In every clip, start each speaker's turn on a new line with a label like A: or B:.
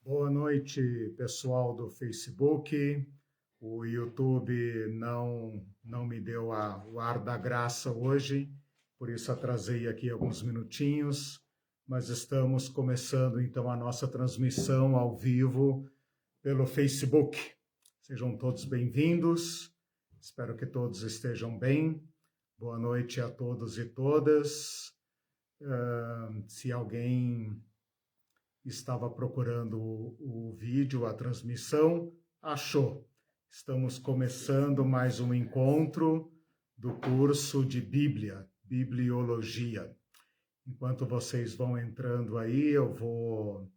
A: Boa noite, pessoal do Facebook. O YouTube não me deu o ar da graça hoje, por isso atrasei aqui alguns minutinhos, mas estamos começando então a nossa transmissão ao vivo pelo Facebook. Sejam todos bem-vindos, espero que todos estejam bem. Boa noite a todos e todas. Se alguém estava procurando o vídeo, a transmissão, achou. Estamos começando mais um encontro do curso de Bíblia, Bibliologia. Enquanto vocês vão entrando aí, eu vou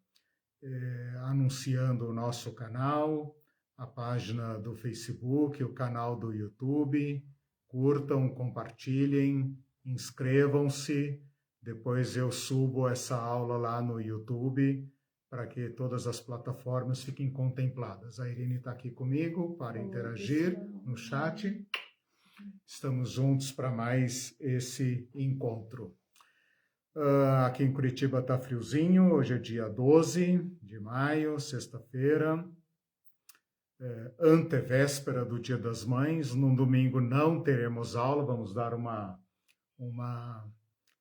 A: anunciando o nosso canal, a página do Facebook, o canal do YouTube. Curtam, compartilhem, inscrevam-se. Depois eu subo essa aula lá no YouTube para que todas as plataformas fiquem contempladas. A Irene está aqui comigo para interagir no chat. Estamos juntos para mais esse encontro. Aqui em Curitiba está friozinho, hoje é dia 12 de maio, sexta-feira, antevéspera do Dia das Mães. No domingo não teremos aula, vamos dar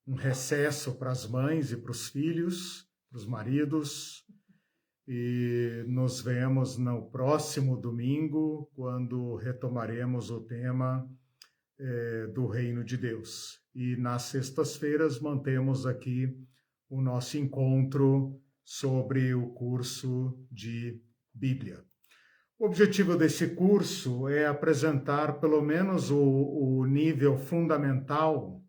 A: um recesso para as mães e para os filhos, para os maridos, e nos vemos no próximo domingo, quando retomaremos o tema do Reino de Deus. E nas sextas-feiras mantemos aqui o nosso encontro sobre o curso de Bíblia. O objetivo desse curso é apresentar pelo menos o nível fundamental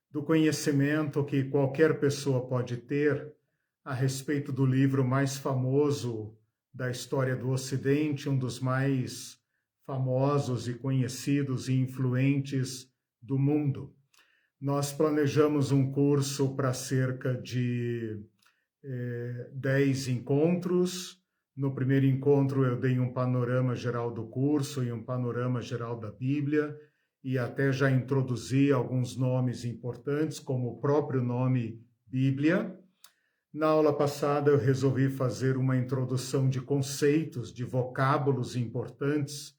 A: do conhecimento que qualquer pessoa pode ter a respeito do livro mais famoso da história do Ocidente, um dos mais famosos e conhecidos e influentes do mundo. Nós planejamos um curso para cerca de 10 encontros. No primeiro encontro eu dei um panorama geral do curso e um panorama geral da Bíblia, e até já introduzi alguns nomes importantes, como o próprio nome Bíblia. Na aula passada eu resolvi fazer uma introdução de conceitos, de vocábulos importantes,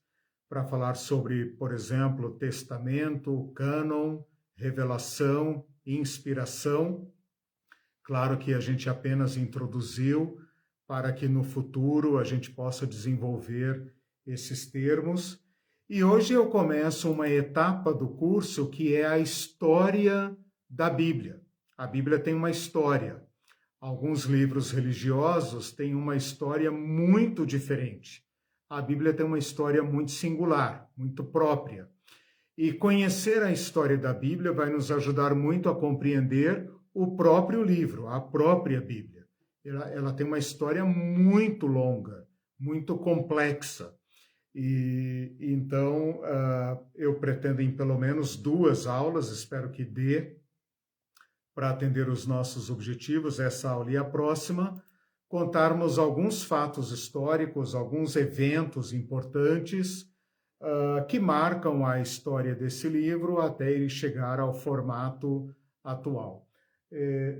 A: para falar sobre, por exemplo, testamento, cânon, revelação, inspiração. Claro que a gente apenas introduziu para que no futuro a gente possa desenvolver esses termos. E hoje eu começo uma etapa do curso que é a história da Bíblia. A Bíblia tem uma história. Alguns livros religiosos têm uma história muito diferente. A Bíblia tem uma história muito singular, muito própria. E conhecer a história da Bíblia vai nos ajudar muito a compreender o próprio livro, a própria Bíblia. Ela tem uma história muito longa, muito complexa. E então eu pretendo em pelo menos 2 aulas, espero que dê para atender os nossos objetivos, essa aula e a próxima, contarmos alguns fatos históricos, alguns eventos importantes que marcam a história desse livro até ele chegar ao formato atual.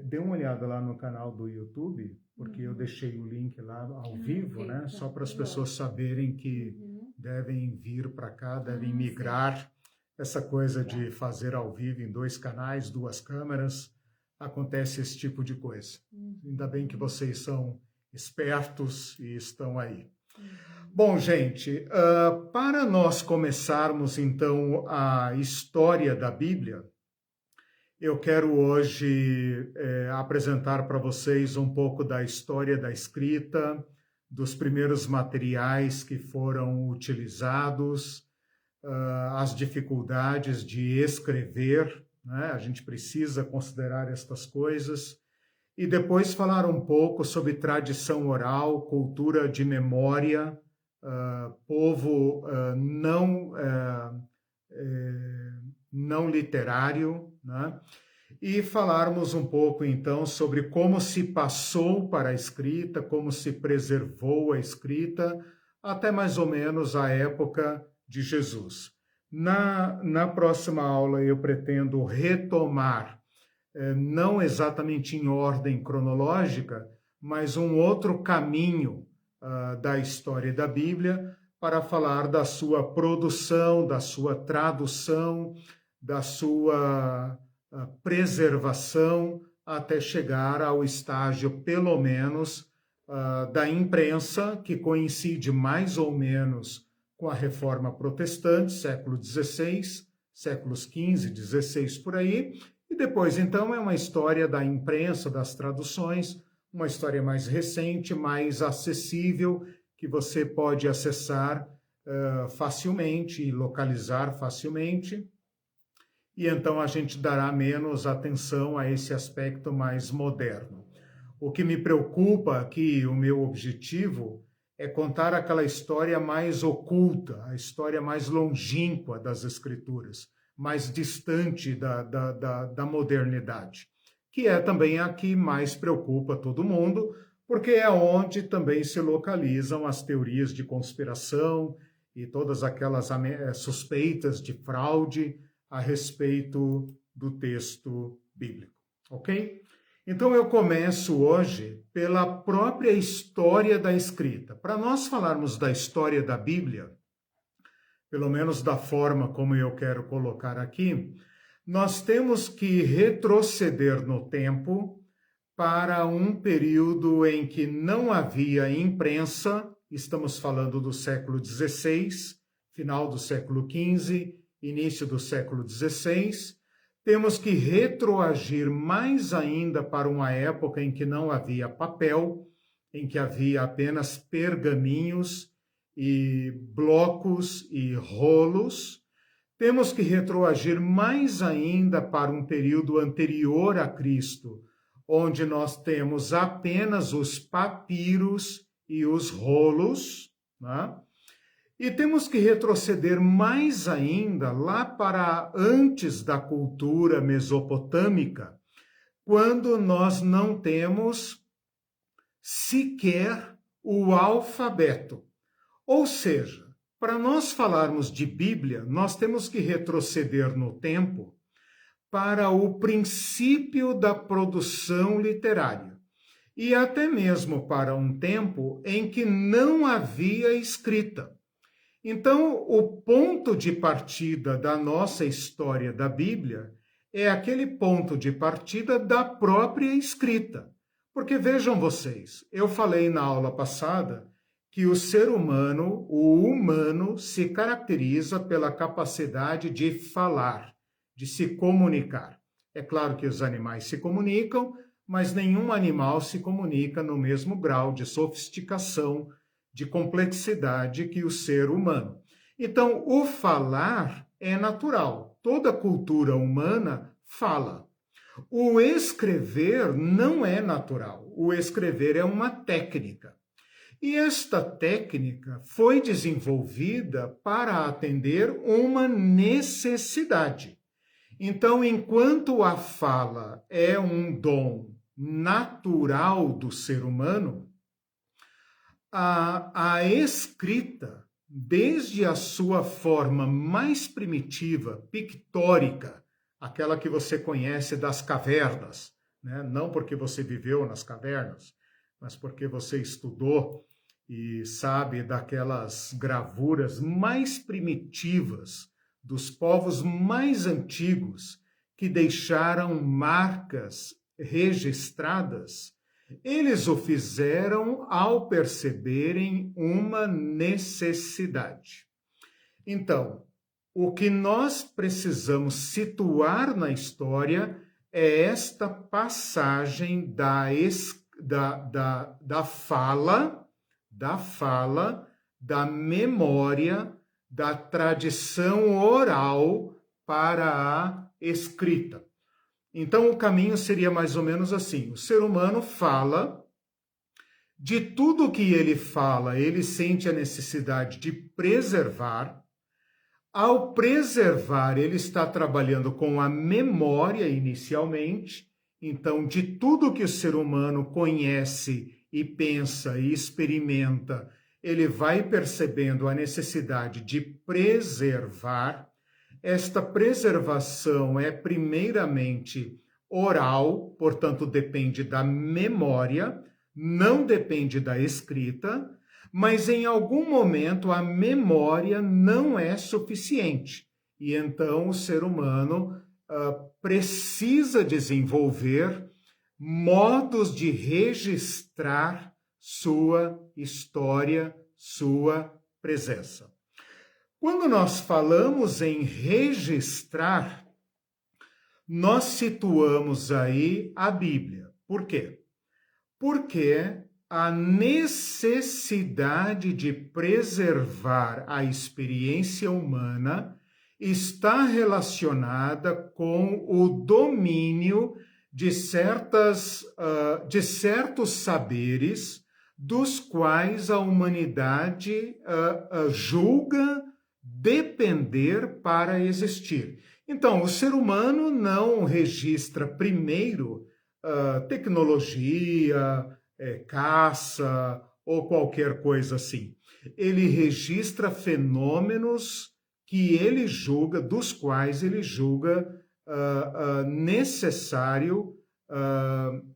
A: Dê uma olhada lá no canal do YouTube, porque eu deixei o link lá ao vivo, né? Só para as pessoas saberem que devem vir para cá, devem migrar. Essa coisa de fazer ao vivo em 2 canais, 2 câmeras, acontece esse tipo de coisa. Ainda bem que vocês são espertos e estão aí. Bom, gente, para nós começarmos então a história da Bíblia, eu quero hoje apresentar para vocês um pouco da história da escrita, dos primeiros materiais que foram utilizados, as dificuldades de escrever, né? A gente precisa considerar estas coisas. E depois falar um pouco sobre tradição oral, cultura de memória, povo não literário, né? E falarmos um pouco, então, sobre como se passou para a escrita, como se preservou a escrita, até mais ou menos a época de Jesus. Na próxima aula, eu pretendo retomar, não exatamente em ordem cronológica, mas um outro caminho da história da Bíblia para falar da sua produção, da sua tradução, da sua preservação, até chegar ao estágio, pelo menos, da imprensa, que coincide mais ou menos com a Reforma Protestante, século XVI, séculos XV, XVI, por aí, e depois, então, é uma história da imprensa, das traduções, uma história mais recente, mais acessível, que você pode acessar facilmente e localizar facilmente. E então a gente dará menos atenção a esse aspecto mais moderno. O que me preocupa aqui, o meu objetivo, é contar aquela história mais oculta, a história mais longínqua das Escrituras, mais distante da modernidade, que é também a que mais preocupa todo mundo, porque é onde também se localizam as teorias de conspiração e todas aquelas suspeitas de fraude a respeito do texto bíblico, ok? Então eu começo hoje pela própria história da escrita. Para nós falarmos da história da Bíblia, pelo menos da forma como eu quero colocar aqui, nós temos que retroceder no tempo para um período em que não havia imprensa, estamos falando do século XVI, final do século XV, início do século XVI. Temos que retroagir mais ainda para uma época em que não havia papel, em que havia apenas pergaminhos e blocos e rolos. Temos que retroagir mais ainda para um período anterior a Cristo, onde nós temos apenas os papiros e os rolos, né? E temos que retroceder mais ainda lá para antes da cultura mesopotâmica, quando nós não temos sequer o alfabeto. Ou seja, para nós falarmos de Bíblia, nós temos que retroceder no tempo para o princípio da produção literária. E até mesmo para um tempo em que não havia escrita. Então, o ponto de partida da nossa história da Bíblia é aquele ponto de partida da própria escrita. Porque vejam vocês, eu falei na aula passada que o ser humano, o humano, se caracteriza pela capacidade de falar, de se comunicar. É claro que os animais se comunicam, mas nenhum animal se comunica no mesmo grau de sofisticação, de complexidade que o ser humano. Então, o falar é natural. Toda cultura humana fala. O escrever não é natural. O escrever é uma técnica. E esta técnica foi desenvolvida para atender uma necessidade. Então, enquanto a fala é um dom natural do ser humano, a escrita, desde a sua forma mais primitiva, pictórica, aquela que você conhece das cavernas, né? Não porque você viveu nas cavernas, mas porque você estudou e sabe daquelas gravuras mais primitivas dos povos mais antigos que deixaram marcas registradas. Eles o fizeram ao perceberem uma necessidade. Então, o que nós precisamos situar na história é esta passagem da fala, da memória, da tradição oral para a escrita. Então, o caminho seria mais ou menos assim. O ser humano fala, de tudo que ele fala, ele sente a necessidade de preservar. Ao preservar, ele está trabalhando com a memória inicialmente. Então, de tudo que o ser humano conhece e pensa e experimenta, ele vai percebendo a necessidade de preservar. Esta preservação é primeiramente oral, portanto depende da memória. não depende da escrita, mas em algum momento a memória não é suficiente. E então o ser humano precisa desenvolver modos de registrar sua história, sua presença. Quando nós falamos em registrar, nós situamos aí a Bíblia. Por quê? Porque a necessidade de preservar a experiência humana está relacionada com o domínio de certos saberes dos quais a humanidade julga depender para existir. Então, o ser humano não registra primeiro tecnologia, caça ou qualquer coisa assim. Ele registra fenômenos que ele julga, dos quais ele julga necessário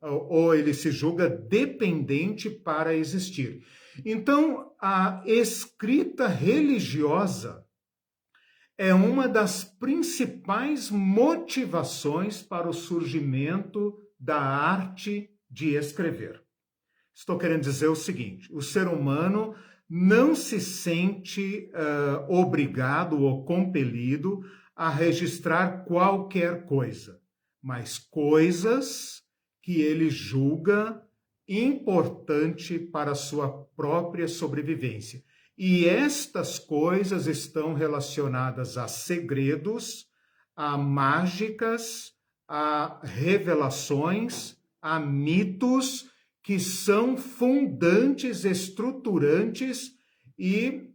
A: ou ele se julga dependente para existir. Então, a escrita religiosa é uma das principais motivações para o surgimento da arte de escrever. Estou querendo dizer o seguinte: o ser humano não se sente obrigado ou compelido a registrar qualquer coisa, mas coisas que ele julga importante para a sua própria sobrevivência. E estas coisas estão relacionadas a segredos, a mágicas, a revelações, a mitos que são fundantes, estruturantes e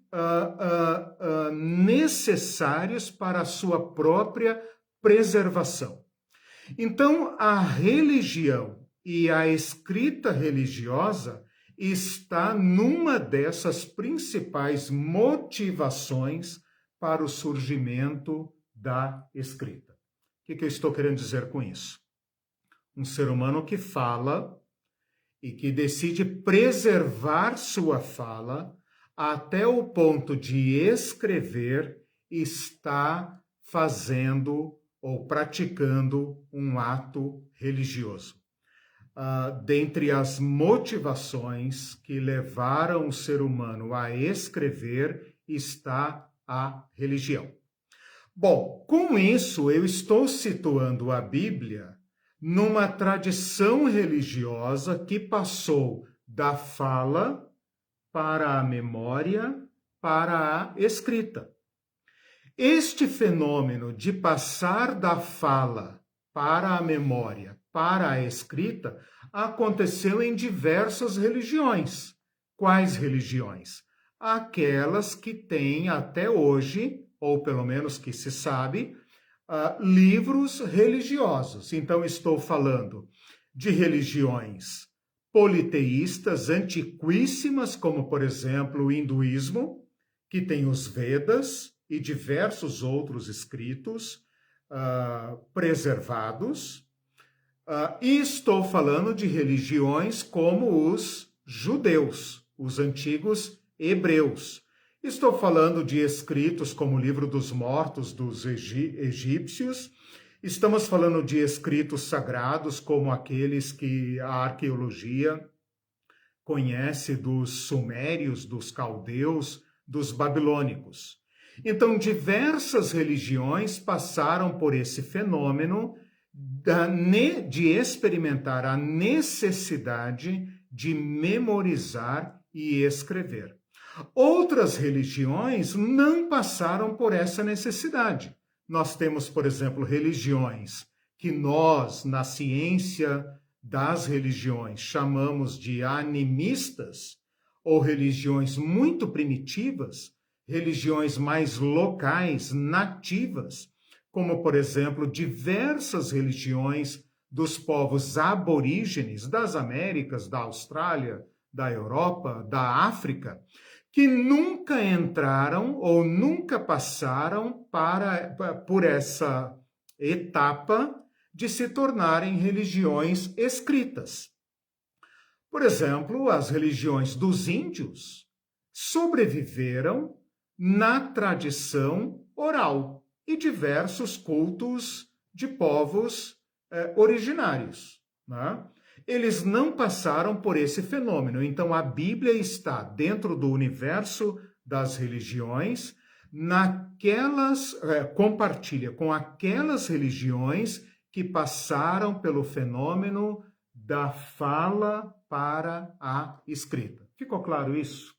A: necessários para a sua própria preservação. Então, a religião e a escrita religiosa está numa dessas principais motivações para o surgimento da escrita. O que eu estou querendo dizer com isso? Um ser humano que fala e que decide preservar sua fala até o ponto de escrever, está fazendo ou praticando um ato religioso. Dentre as motivações que levaram o ser humano a escrever está a religião. Bom, com isso eu estou situando a Bíblia numa tradição religiosa que passou da fala para a memória, para a escrita. Este fenômeno de passar da fala para a memória, para a escrita, aconteceu em diversas religiões. Quais religiões? Aquelas que têm até hoje, ou pelo menos que se sabe, livros religiosos. Então, estou falando de religiões politeístas antiquíssimas, como, por exemplo, o hinduísmo, que tem os Vedas e diversos outros escritos preservados. E estou falando de religiões como os judeus, os antigos hebreus. Estou falando de escritos como o Livro dos Mortos dos egípcios. Estamos falando de escritos sagrados como aqueles que a arqueologia conhece dos sumérios, dos caldeus, dos babilônicos. Então, diversas religiões passaram por esse fenômeno de experimentar a necessidade de memorizar e escrever. Outras religiões não passaram por essa necessidade. Nós temos, por exemplo, religiões que nós, na ciência das religiões, chamamos de animistas, ou religiões muito primitivas, religiões mais locais, nativas, como, por exemplo, diversas religiões dos povos aborígenes das Américas, da Austrália, da Europa, da África, que nunca entraram ou nunca passaram por essa etapa de se tornarem religiões escritas. Por exemplo, as religiões dos índios sobreviveram na tradição oral e diversos cultos de povos originários, né? Eles não passaram por esse fenômeno. Então, a Bíblia está dentro do universo das religiões, compartilha com aquelas religiões que passaram pelo fenômeno da fala para a escrita. Ficou claro isso?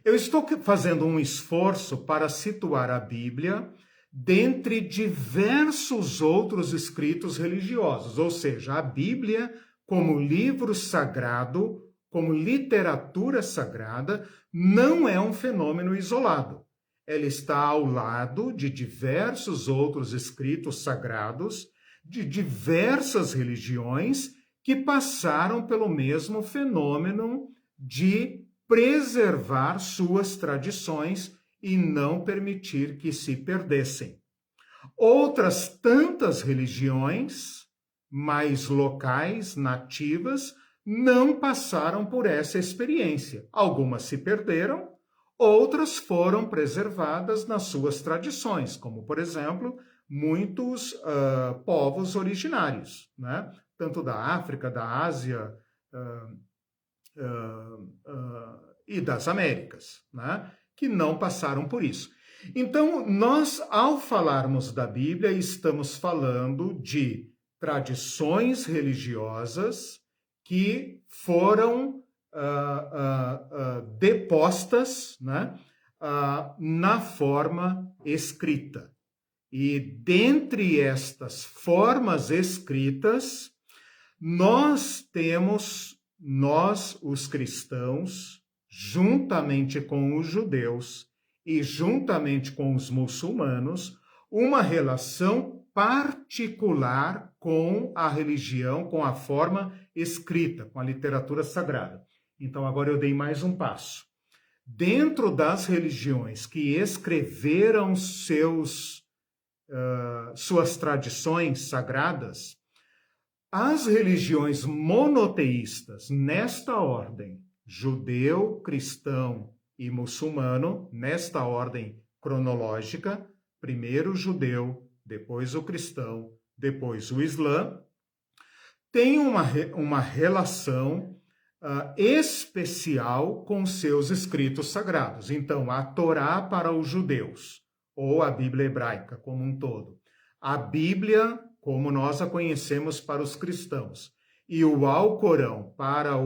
A: Eu estou fazendo um esforço para situar a Bíblia dentre diversos outros escritos religiosos, ou seja, a Bíblia como livro sagrado, como literatura sagrada, não é um fenômeno isolado. Ela está ao lado de diversos outros escritos sagrados, de diversas religiões que passaram pelo mesmo fenômeno de preservar suas tradições e não permitir que se perdessem. Outras tantas religiões, mais locais, nativas, não passaram por essa experiência. Algumas se perderam, outras foram preservadas nas suas tradições, como, por exemplo, muitos povos originários, né? Tanto da África, da Ásia e das Américas, né? Que não passaram por isso. Então, nós, ao falarmos da Bíblia, estamos falando de tradições religiosas que foram depostas, né, na forma escrita. E dentre estas formas escritas, nós, os cristãos, juntamente com os judeus e juntamente com os muçulmanos, uma relação particular com a religião, com a forma escrita, com a literatura sagrada. Então, agora eu dei mais um passo. Dentro das religiões que escreveram suas tradições sagradas, as religiões monoteístas, nesta ordem, judeu, cristão e muçulmano, nesta ordem cronológica, primeiro o judeu, depois o cristão, depois o islã, tem uma relação especial com seus escritos sagrados. Então, a Torá para os judeus, ou a Bíblia hebraica como um todo. A Bíblia, como nós a conhecemos para os cristãos. E o Alcorão,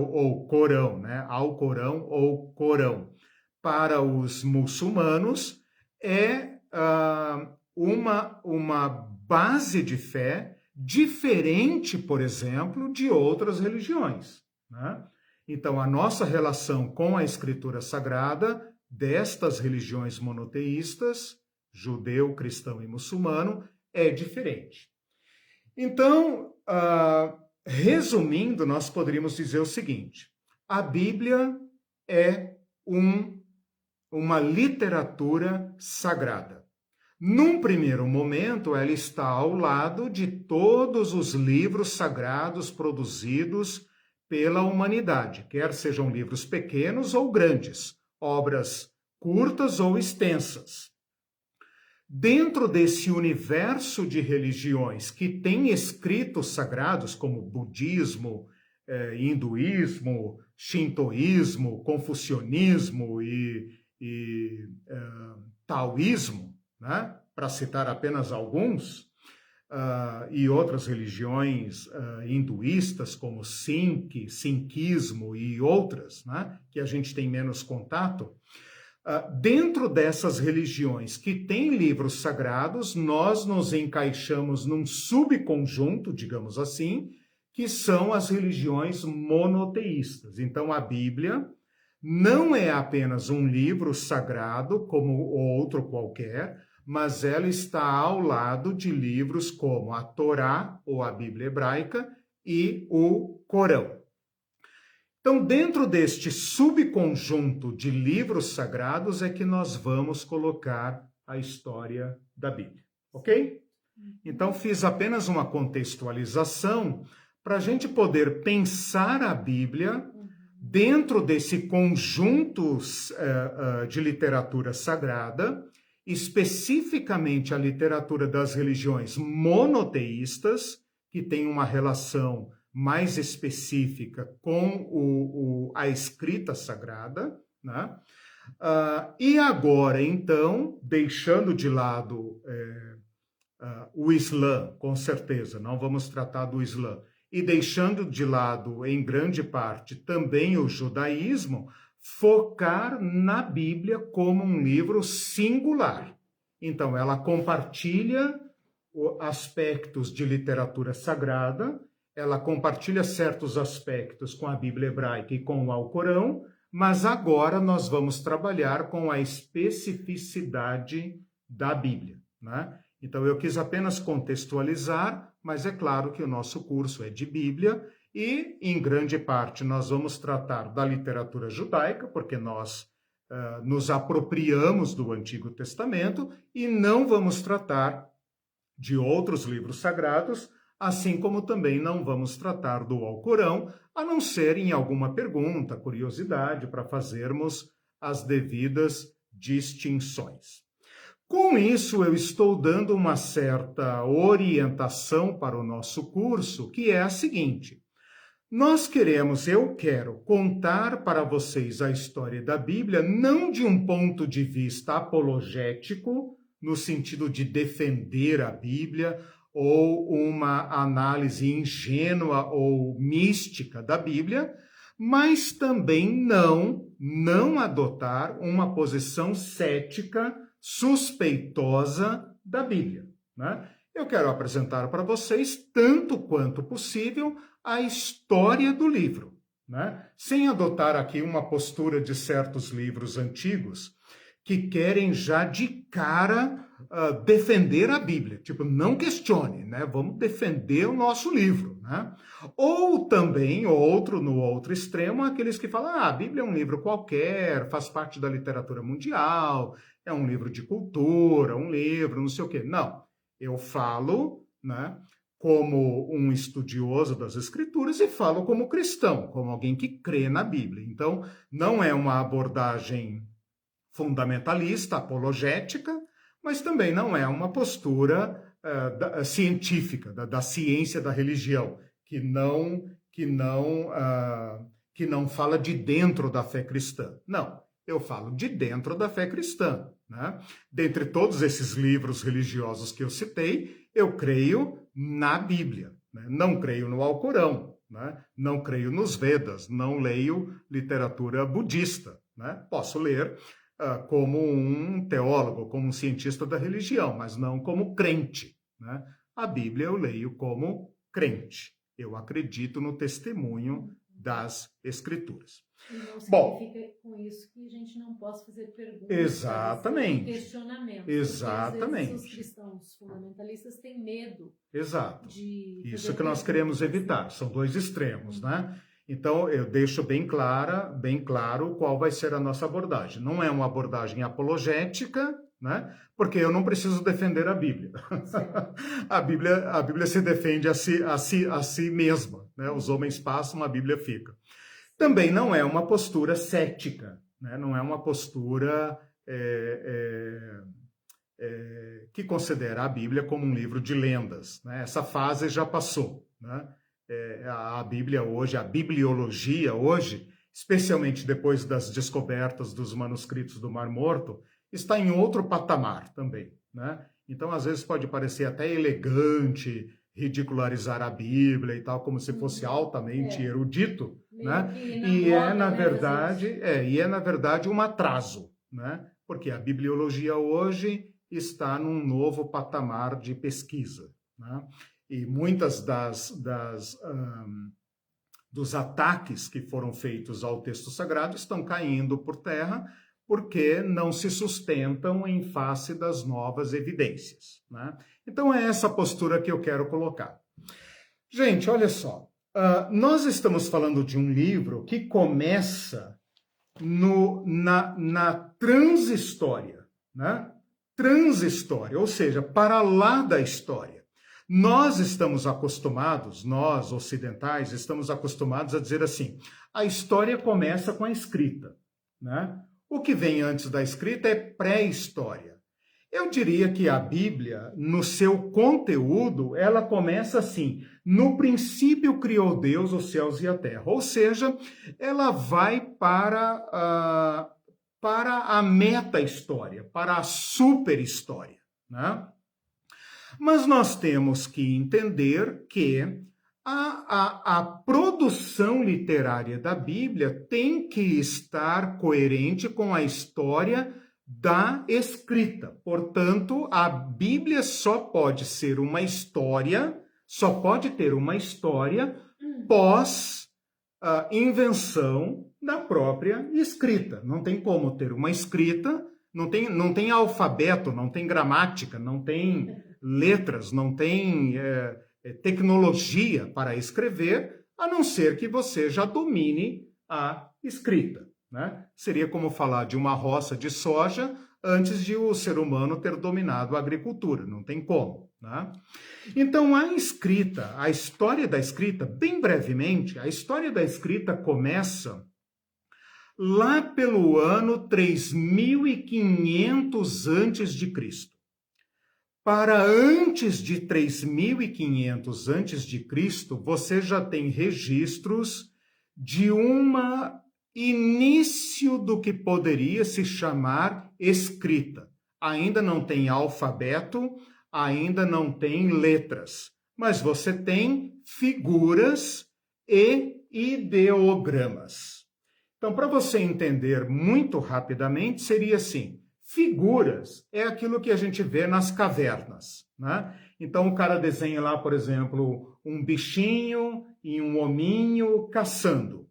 A: ou Corão, né? Alcorão ou Corão, para os muçulmanos, é uma base de fé diferente, por exemplo, de outras religiões, né? Então, a nossa relação com a Escritura Sagrada destas religiões monoteístas, judeu, cristão e muçulmano, é diferente. Então, resumindo, nós poderíamos dizer o seguinte: a Bíblia é uma literatura sagrada. Num primeiro momento, ela está ao lado de todos os livros sagrados produzidos pela humanidade, quer sejam livros pequenos ou grandes, obras curtas ou extensas. Dentro desse universo de religiões que tem escritos sagrados, como budismo, hinduísmo, shintoísmo, confucionismo e taoísmo, né? Para citar apenas alguns, e outras religiões hinduístas, como Sikhismo e outras, né? Que a gente tem menos contato. Dentro dessas religiões que têm livros sagrados, nós nos encaixamos num subconjunto, digamos assim, que são as religiões monoteístas. Então, a Bíblia não é apenas um livro sagrado, como outro qualquer, mas ela está ao lado de livros como a Torá, ou a Bíblia hebraica, e o Corão. Então, dentro deste subconjunto de livros sagrados é que nós vamos colocar a história da Bíblia, ok? Então, fiz apenas uma contextualização para a gente poder pensar a Bíblia dentro desse conjunto de literatura sagrada, especificamente a literatura das religiões monoteístas, que tem uma relação mais específica com a escrita sagrada, né? E agora, então, deixando de lado o Islã, com certeza, não vamos tratar do Islã, e deixando de lado, em grande parte, também o judaísmo, focar na Bíblia como um livro singular. Então, ela compartilha aspectos de literatura sagrada, ela compartilha certos aspectos com a Bíblia hebraica e com o Alcorão, mas agora nós vamos trabalhar com a especificidade da Bíblia, né? Então, eu quis apenas contextualizar, mas é claro que o nosso curso é de Bíblia e, em grande parte, nós vamos tratar da literatura judaica, porque nós nos apropriamos do Antigo Testamento e não vamos tratar de outros livros sagrados, assim como também não vamos tratar do Alcorão, a não ser em alguma pergunta, curiosidade, para fazermos as devidas distinções. Com isso, eu estou dando uma certa orientação para o nosso curso, que é a seguinte: eu quero contar para vocês a história da Bíblia não de um ponto de vista apologético, no sentido de defender a Bíblia, ou uma análise ingênua ou mística da Bíblia, mas também não adotar uma posição cética, suspeitosa da Bíblia, né? Eu quero apresentar para vocês, tanto quanto possível, a história do livro, né? Sem adotar aqui uma postura de certos livros antigos que querem já de cara defender a Bíblia. Tipo, não questione, né? Vamos defender o nosso livro, né? Ou também, no outro extremo, aqueles que falam, a Bíblia é um livro qualquer, faz parte da literatura mundial, é um livro de cultura, um livro, não sei o quê. Não, eu falo, né, como um estudioso das Escrituras e falo como cristão, como alguém que crê na Bíblia. Então, não é uma abordagem fundamentalista, apologética, mas também não é uma postura científica, da ciência da religião, que não fala de dentro da fé cristã. Não, eu falo de dentro da fé cristã, né? Dentre todos esses livros religiosos que eu citei, eu creio na Bíblia, né? Não creio no Alcorão, né? Não creio nos Vedas, não leio literatura budista, né? Posso ler como um teólogo, como um cientista da religião, mas não como crente, né? A Bíblia eu leio como crente. Eu acredito no testemunho das Escrituras.
B: E não significa com isso que a gente não possa fazer perguntas,
A: exatamente,
B: questionamentos.
A: Exatamente.
B: Porque às vezes os cristãos fundamentalistas têm medo.
A: Exato.
B: De
A: isso que nós queremos evitar. São dois extremos, né? Então, eu deixo bem claro qual vai ser a nossa abordagem. Não é uma abordagem apologética, né? Porque eu não preciso defender a Bíblia. a Bíblia se defende a si mesma, né? Os homens passam, a Bíblia fica. Também não é uma postura cética, né? Não é uma postura que considera a Bíblia como um livro de lendas, né? Essa fase já passou, né? A Bíblia hoje, a bibliologia hoje, especialmente depois das descobertas dos manuscritos do Mar Morto, está em outro patamar também, né? Então, às vezes pode parecer até elegante ridicularizar a Bíblia e tal, como se fosse altamente erudito, né? E é na verdade um atraso, né? Porque a bibliologia hoje está num novo patamar de pesquisa, né? E muitas dos ataques que foram feitos ao texto sagrado estão caindo por terra porque não se sustentam em face das novas evidências, né? Então é essa postura que eu quero colocar. Gente, olha só, nós estamos falando de um livro que começa na transhistória, né? Transhistória, ou seja, para lá da história. Nós estamos acostumados, nós ocidentais, estamos acostumados a dizer assim, a história começa com a escrita, né? O que vem antes da escrita é pré-história. Eu diria que a Bíblia, no seu conteúdo, ela começa assim, no princípio criou Deus os céus e a terra, ou seja, ela vai para a meta-história, para a super-história, né? Mas nós temos que entender que a produção literária da Bíblia tem que estar coerente com a história da escrita. Portanto, a Bíblia só pode ser uma história, só pode ter uma história pós invenção da própria escrita. Não tem como ter uma escrita, não tem alfabeto, não tem gramática, não tem letras, não tem tecnologia para escrever, a não ser que você já domine a escrita, né? Seria como falar de uma roça de soja antes de o ser humano ter dominado a agricultura, não tem como, né? Então, a escrita, a história da escrita, bem brevemente, a história da escrita começa lá pelo ano 3500 antes de Cristo. Para antes de 3500 antes de Cristo, você já tem registros de início do que poderia se chamar escrita. Ainda não tem alfabeto, ainda não tem letras, mas você tem figuras e ideogramas. Então, para você entender muito rapidamente, seria assim: figuras é aquilo que a gente vê nas cavernas, né? Então, o cara desenha lá, por exemplo, um bichinho e um hominho caçando.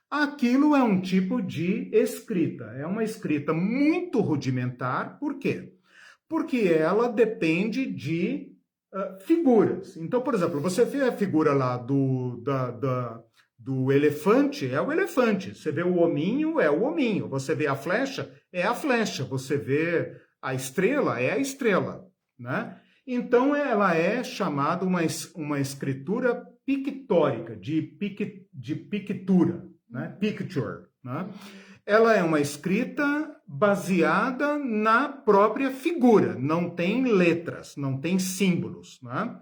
A: Aquilo é um tipo de escrita. É uma escrita muito rudimentar. Por quê? Porque ela depende de figuras. Então, por exemplo, você vê a figura lá do elefante, é o elefante. Você vê o hominho, é o hominho. Você vê a flecha, é a flecha. Você vê a estrela, é a estrela, né? Então, ela é chamada uma escritura pictórica, de pictura, né? Picture, né? Ela é uma escrita baseada na própria figura, não tem letras, não tem símbolos, né?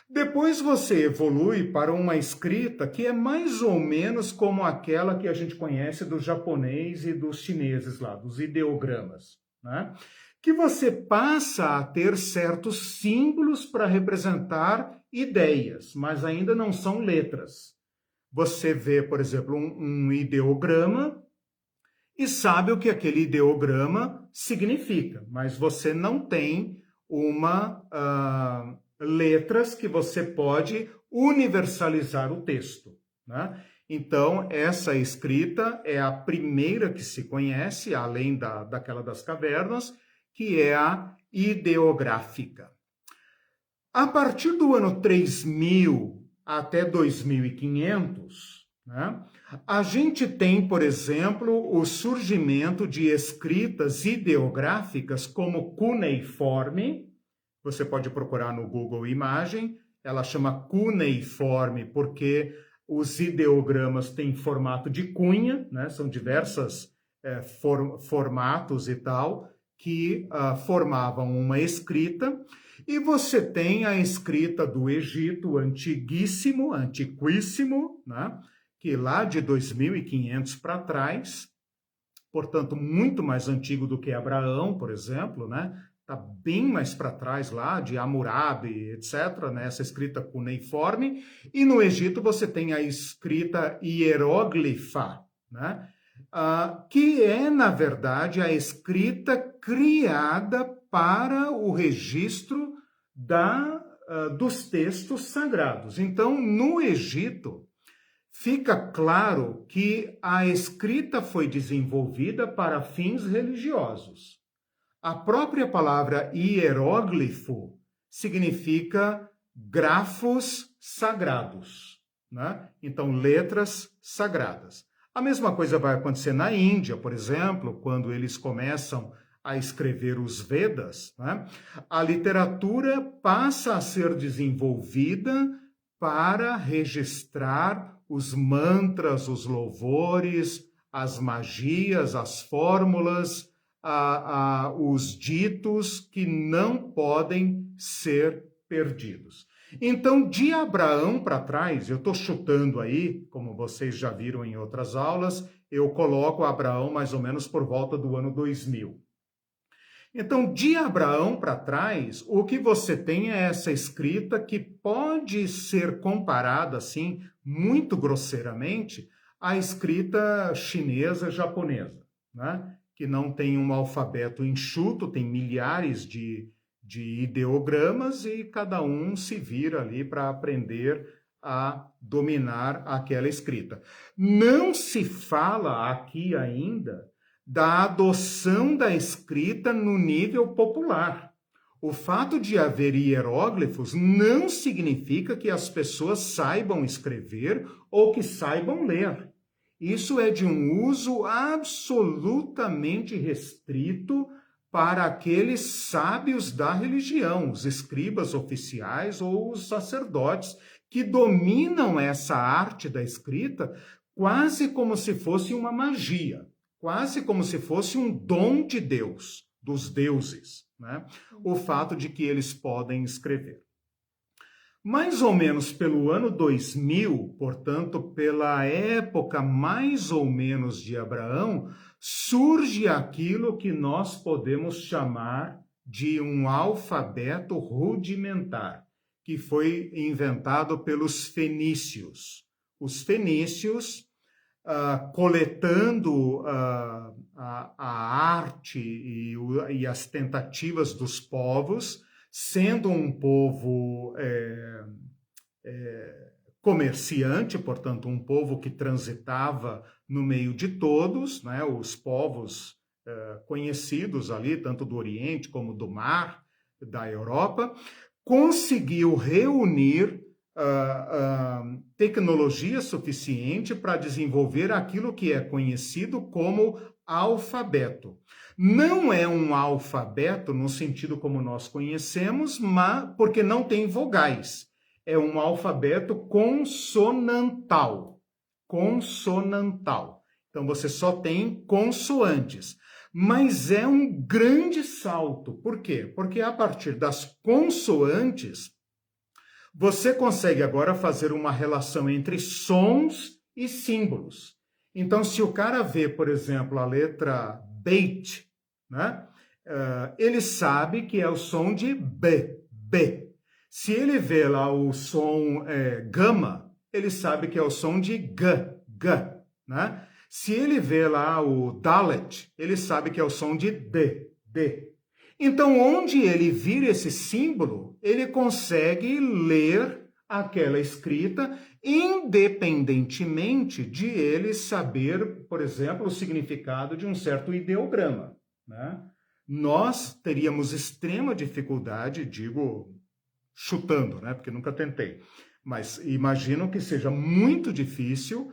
A: Depois você evolui para uma escrita que é mais ou menos como aquela que a gente conhece do japonês e dos chineses lá, dos ideogramas, né? Que você passa a ter certos símbolos para representar ideias, mas ainda não são letras. Você vê, por exemplo, um ideograma e sabe o que aquele ideograma significa, mas você não tem letras que você pode universalizar o texto, né? Então, essa escrita é a primeira que se conhece, além daquela das cavernas, que é a ideográfica. A partir do ano 3000 até 2500, né, a gente tem, por exemplo, o surgimento de escritas ideográficas como cuneiforme. Você pode procurar no Google Imagem, ela chama cuneiforme porque os ideogramas têm formato de cunha, né? São diversos formatos e tal, que formavam uma escrita. E você tem a escrita do Egito antiquíssimo, né? Que lá de 2500 para trás, portanto, muito mais antigo do que Abraão, por exemplo, né? Está bem mais para trás lá, de Hammurabi, etc., né? Essa escrita cuneiforme. E no Egito você tem a escrita hieróglifa, né? Que é, na verdade, a escrita criada para o registro dos textos sagrados. Então, no Egito, fica claro que a escrita foi desenvolvida para fins religiosos. A própria palavra hieróglifo significa grafos sagrados, né? Então, letras sagradas. A mesma coisa vai acontecer na Índia, por exemplo, quando eles começam a escrever os Vedas, né, a literatura passa a ser desenvolvida para registrar os mantras, os louvores, as magias, as fórmulas, os ditos que não podem ser perdidos. Então, de Abraão para trás, eu estou chutando aí, como vocês já viram em outras aulas, eu coloco Abraão mais ou menos por volta do ano 2000. Então, de Abraão para trás, o que você tem é essa escrita que pode ser comparada, assim, muito grosseiramente, à escrita chinesa, japonesa, né? Que não tem um alfabeto enxuto, tem milhares de ideogramas e cada um se vira ali para aprender a dominar aquela escrita. Não se fala aqui ainda da adoção da escrita no nível popular. O fato de haver hieróglifos não significa que as pessoas saibam escrever ou que saibam ler. Isso é de um uso absolutamente restrito para aqueles sábios da religião, os escribas oficiais ou os sacerdotes, que dominam essa arte da escrita quase como se fosse uma magia, quase como se fosse um dom de Deus, dos deuses, né? O fato de que eles podem escrever. Mais ou menos pelo ano 2000, portanto, pela época mais ou menos de Abraão, surge aquilo que nós podemos chamar de um alfabeto rudimentar, que foi inventado pelos fenícios. Os fenícios, coletando a arte e as tentativas dos povos, sendo um povo comerciante, portanto, um povo que transitava no meio de todos, né, os povos conhecidos ali, tanto do Oriente como do Mar, da Europa, conseguiu reunir tecnologia suficiente para desenvolver aquilo que é conhecido como alfabeto. Não é um alfabeto no sentido como nós conhecemos, mas porque não tem vogais. É um alfabeto consonantal. Consonantal. Então você só tem consoantes. Mas é um grande salto. Por quê? Porque a partir das consoantes, você consegue agora fazer uma relação entre sons e símbolos. Então, se o cara vê, por exemplo, a letra beit, né? Ele sabe que é o som de B, B. Se ele vê lá o som gama, ele sabe que é o som de G, G, né? Se ele vê lá o dalet, ele sabe que é o som de D, D. Então, onde ele vira esse símbolo, ele consegue ler aquela escrita, independentemente de ele saber, por exemplo, o significado de um certo ideograma, né? Nós teríamos extrema dificuldade, digo, chutando, né? Porque nunca tentei, mas imagino que seja muito difícil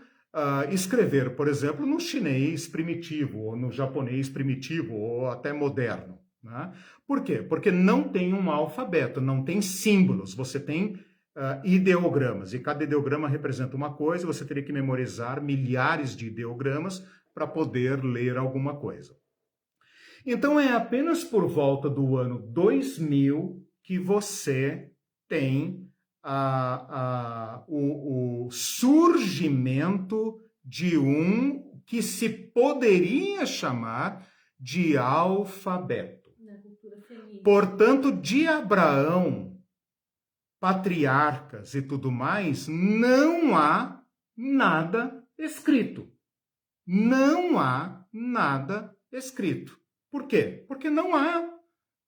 A: escrever, por exemplo, no chinês primitivo, ou no japonês primitivo, ou até moderno, né? Por quê? Porque não tem um alfabeto, não tem símbolos, você tem ideogramas, e cada ideograma representa uma coisa, você teria que memorizar milhares de ideogramas para poder ler alguma coisa. Então é apenas por volta do ano 2000 que você tem o surgimento de um que se poderia chamar de alfabeto. Portanto, de Abraão, patriarcas e tudo mais, não há nada escrito. Não há nada escrito. Por quê? Porque não há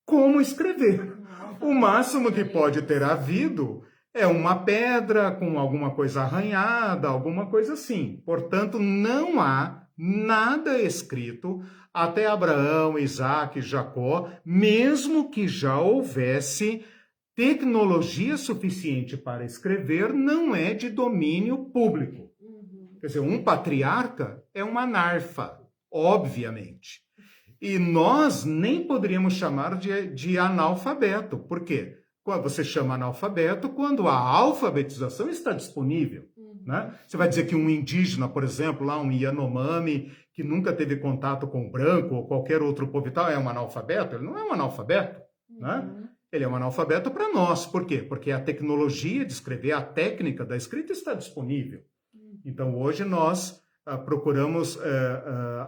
A: como escrever. O máximo que pode ter havido é uma pedra com alguma coisa arranhada, alguma coisa assim. Portanto, não há nada escrito até Abraão, Isaac, Jacó, mesmo que já houvesse tecnologia suficiente para escrever, não é de domínio público. Quer dizer, um patriarca é uma narfa, obviamente. E nós nem poderíamos chamar de analfabeto. Por quê? Quando você chama analfabeto quando a alfabetização está disponível. Né? Você vai dizer que um indígena, por exemplo, lá um Yanomami, que nunca teve contato com o branco ou qualquer outro povo e tal, é um analfabeto? Ele não é um analfabeto. Né? Ele é um analfabeto para nós. Por quê? Porque a tecnologia de escrever, a técnica da escrita está disponível. Então, hoje nós procuramos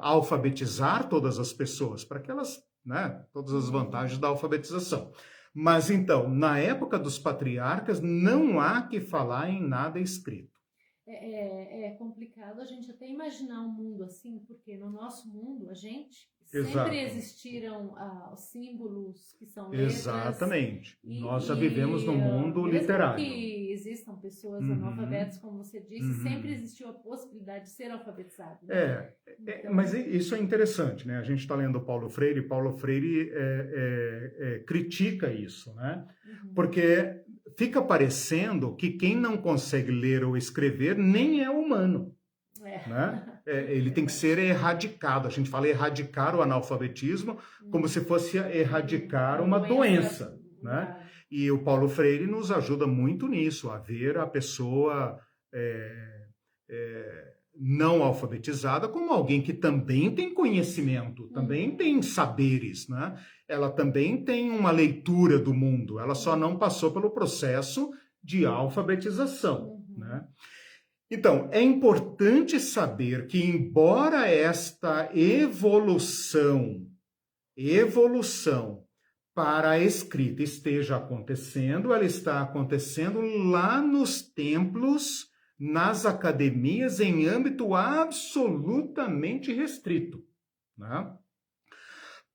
A: alfabetizar todas as pessoas, para que elas, né, todas as vantagens da alfabetização. Mas, então, na época dos patriarcas, não há que falar em nada escrito.
B: É complicado a gente até imaginar um mundo assim, porque no nosso mundo, a gente,
A: Exato.
B: sempre existiram os símbolos que são letras.
A: Exatamente. Nós já vivemos no mundo literário.
B: Mesmo que existam pessoas analfabetas, como você disse, sempre existiu a possibilidade de ser alfabetizado. Né? Então...
A: Mas isso é interessante, né? A gente está lendo Paulo Freire critica isso, né? Porque fica parecendo que quem não consegue ler ou escrever nem é humano. Né? Ele tem que ser erradicado. A gente fala erradicar o analfabetismo como se fosse erradicar uma doença. Né? E o Paulo Freire nos ajuda muito nisso, a ver a pessoa não alfabetizada como alguém que também tem conhecimento, também tem saberes, né? Ela também tem uma leitura do mundo, ela só não passou pelo processo de alfabetização. Né? Então, é importante saber que, embora esta evolução para a escrita esteja acontecendo, ela está acontecendo lá nos templos, nas academias, em âmbito absolutamente restrito. Né?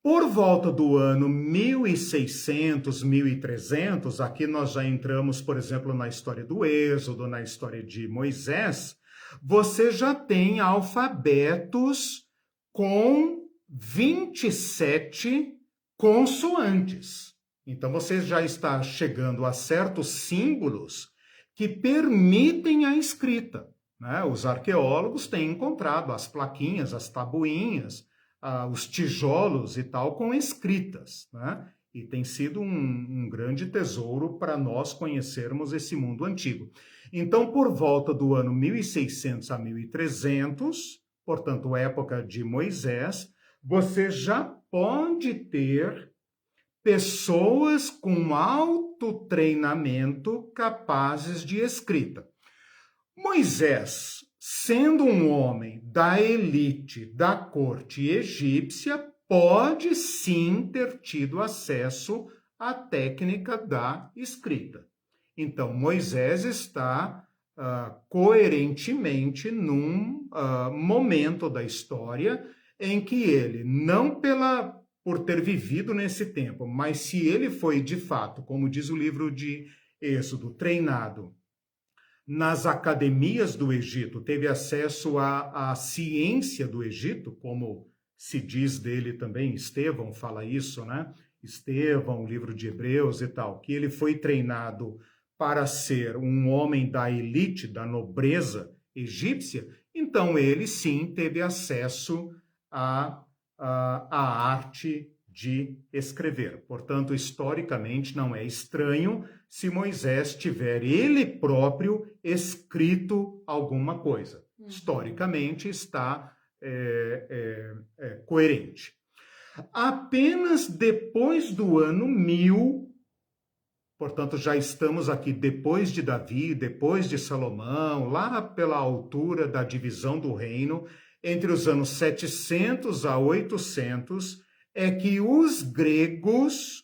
A: Por volta do ano 1600, 1300, aqui nós já entramos, por exemplo, na história do Êxodo, na história de Moisés, você já tem alfabetos com 27 consoantes. Então, você já está chegando a certos símbolos que permitem a escrita. Né? Os arqueólogos têm encontrado as plaquinhas, as tabuinhas, os tijolos e tal com escritas, né? E tem sido um grande tesouro para nós conhecermos esse mundo antigo. Então, por volta do ano 1600 a 1300, portanto, época de Moisés, você já pode ter pessoas com alto treinamento capazes de escrita. Moisés, sendo um homem da elite da corte egípcia, pode sim ter tido acesso à técnica da escrita. Então, Moisés está coerentemente num momento da história em que ele, não por ter vivido nesse tempo, mas se ele foi de fato, como diz o livro de Êxodo, treinado nas academias do Egito, teve acesso à ciência do Egito, como se diz dele também, Estevão fala isso, né? Estevão, o livro de Hebreus e tal, que ele foi treinado para ser um homem da elite, da nobreza egípcia, então ele sim teve acesso à arte de escrever. Portanto, historicamente, não é estranho se Moisés tiver ele próprio escrito alguma coisa. Historicamente, está coerente. Apenas depois do ano 1000, portanto, já estamos aqui depois de Davi, depois de Salomão, lá pela altura da divisão do reino, entre os anos 700 a 800, é que os gregos,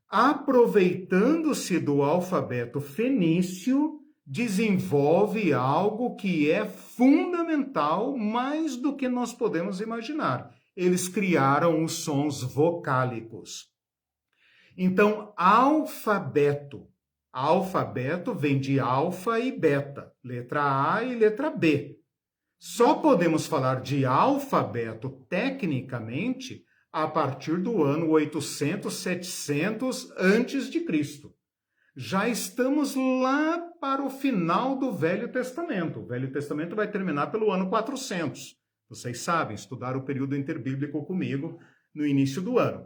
A: aproveitando-se do alfabeto fenício, desenvolve algo que é fundamental, mais do que nós podemos imaginar. Eles criaram os sons vocálicos. Então, alfabeto vem de alfa e beta, letra A e letra B. Só podemos falar de alfabeto tecnicamente a partir do ano 800, 700 antes de Cristo. Já estamos lá para o final do Velho Testamento. O Velho Testamento vai terminar pelo ano 400. Vocês sabem, estudaram o período interbíblico comigo no início do ano.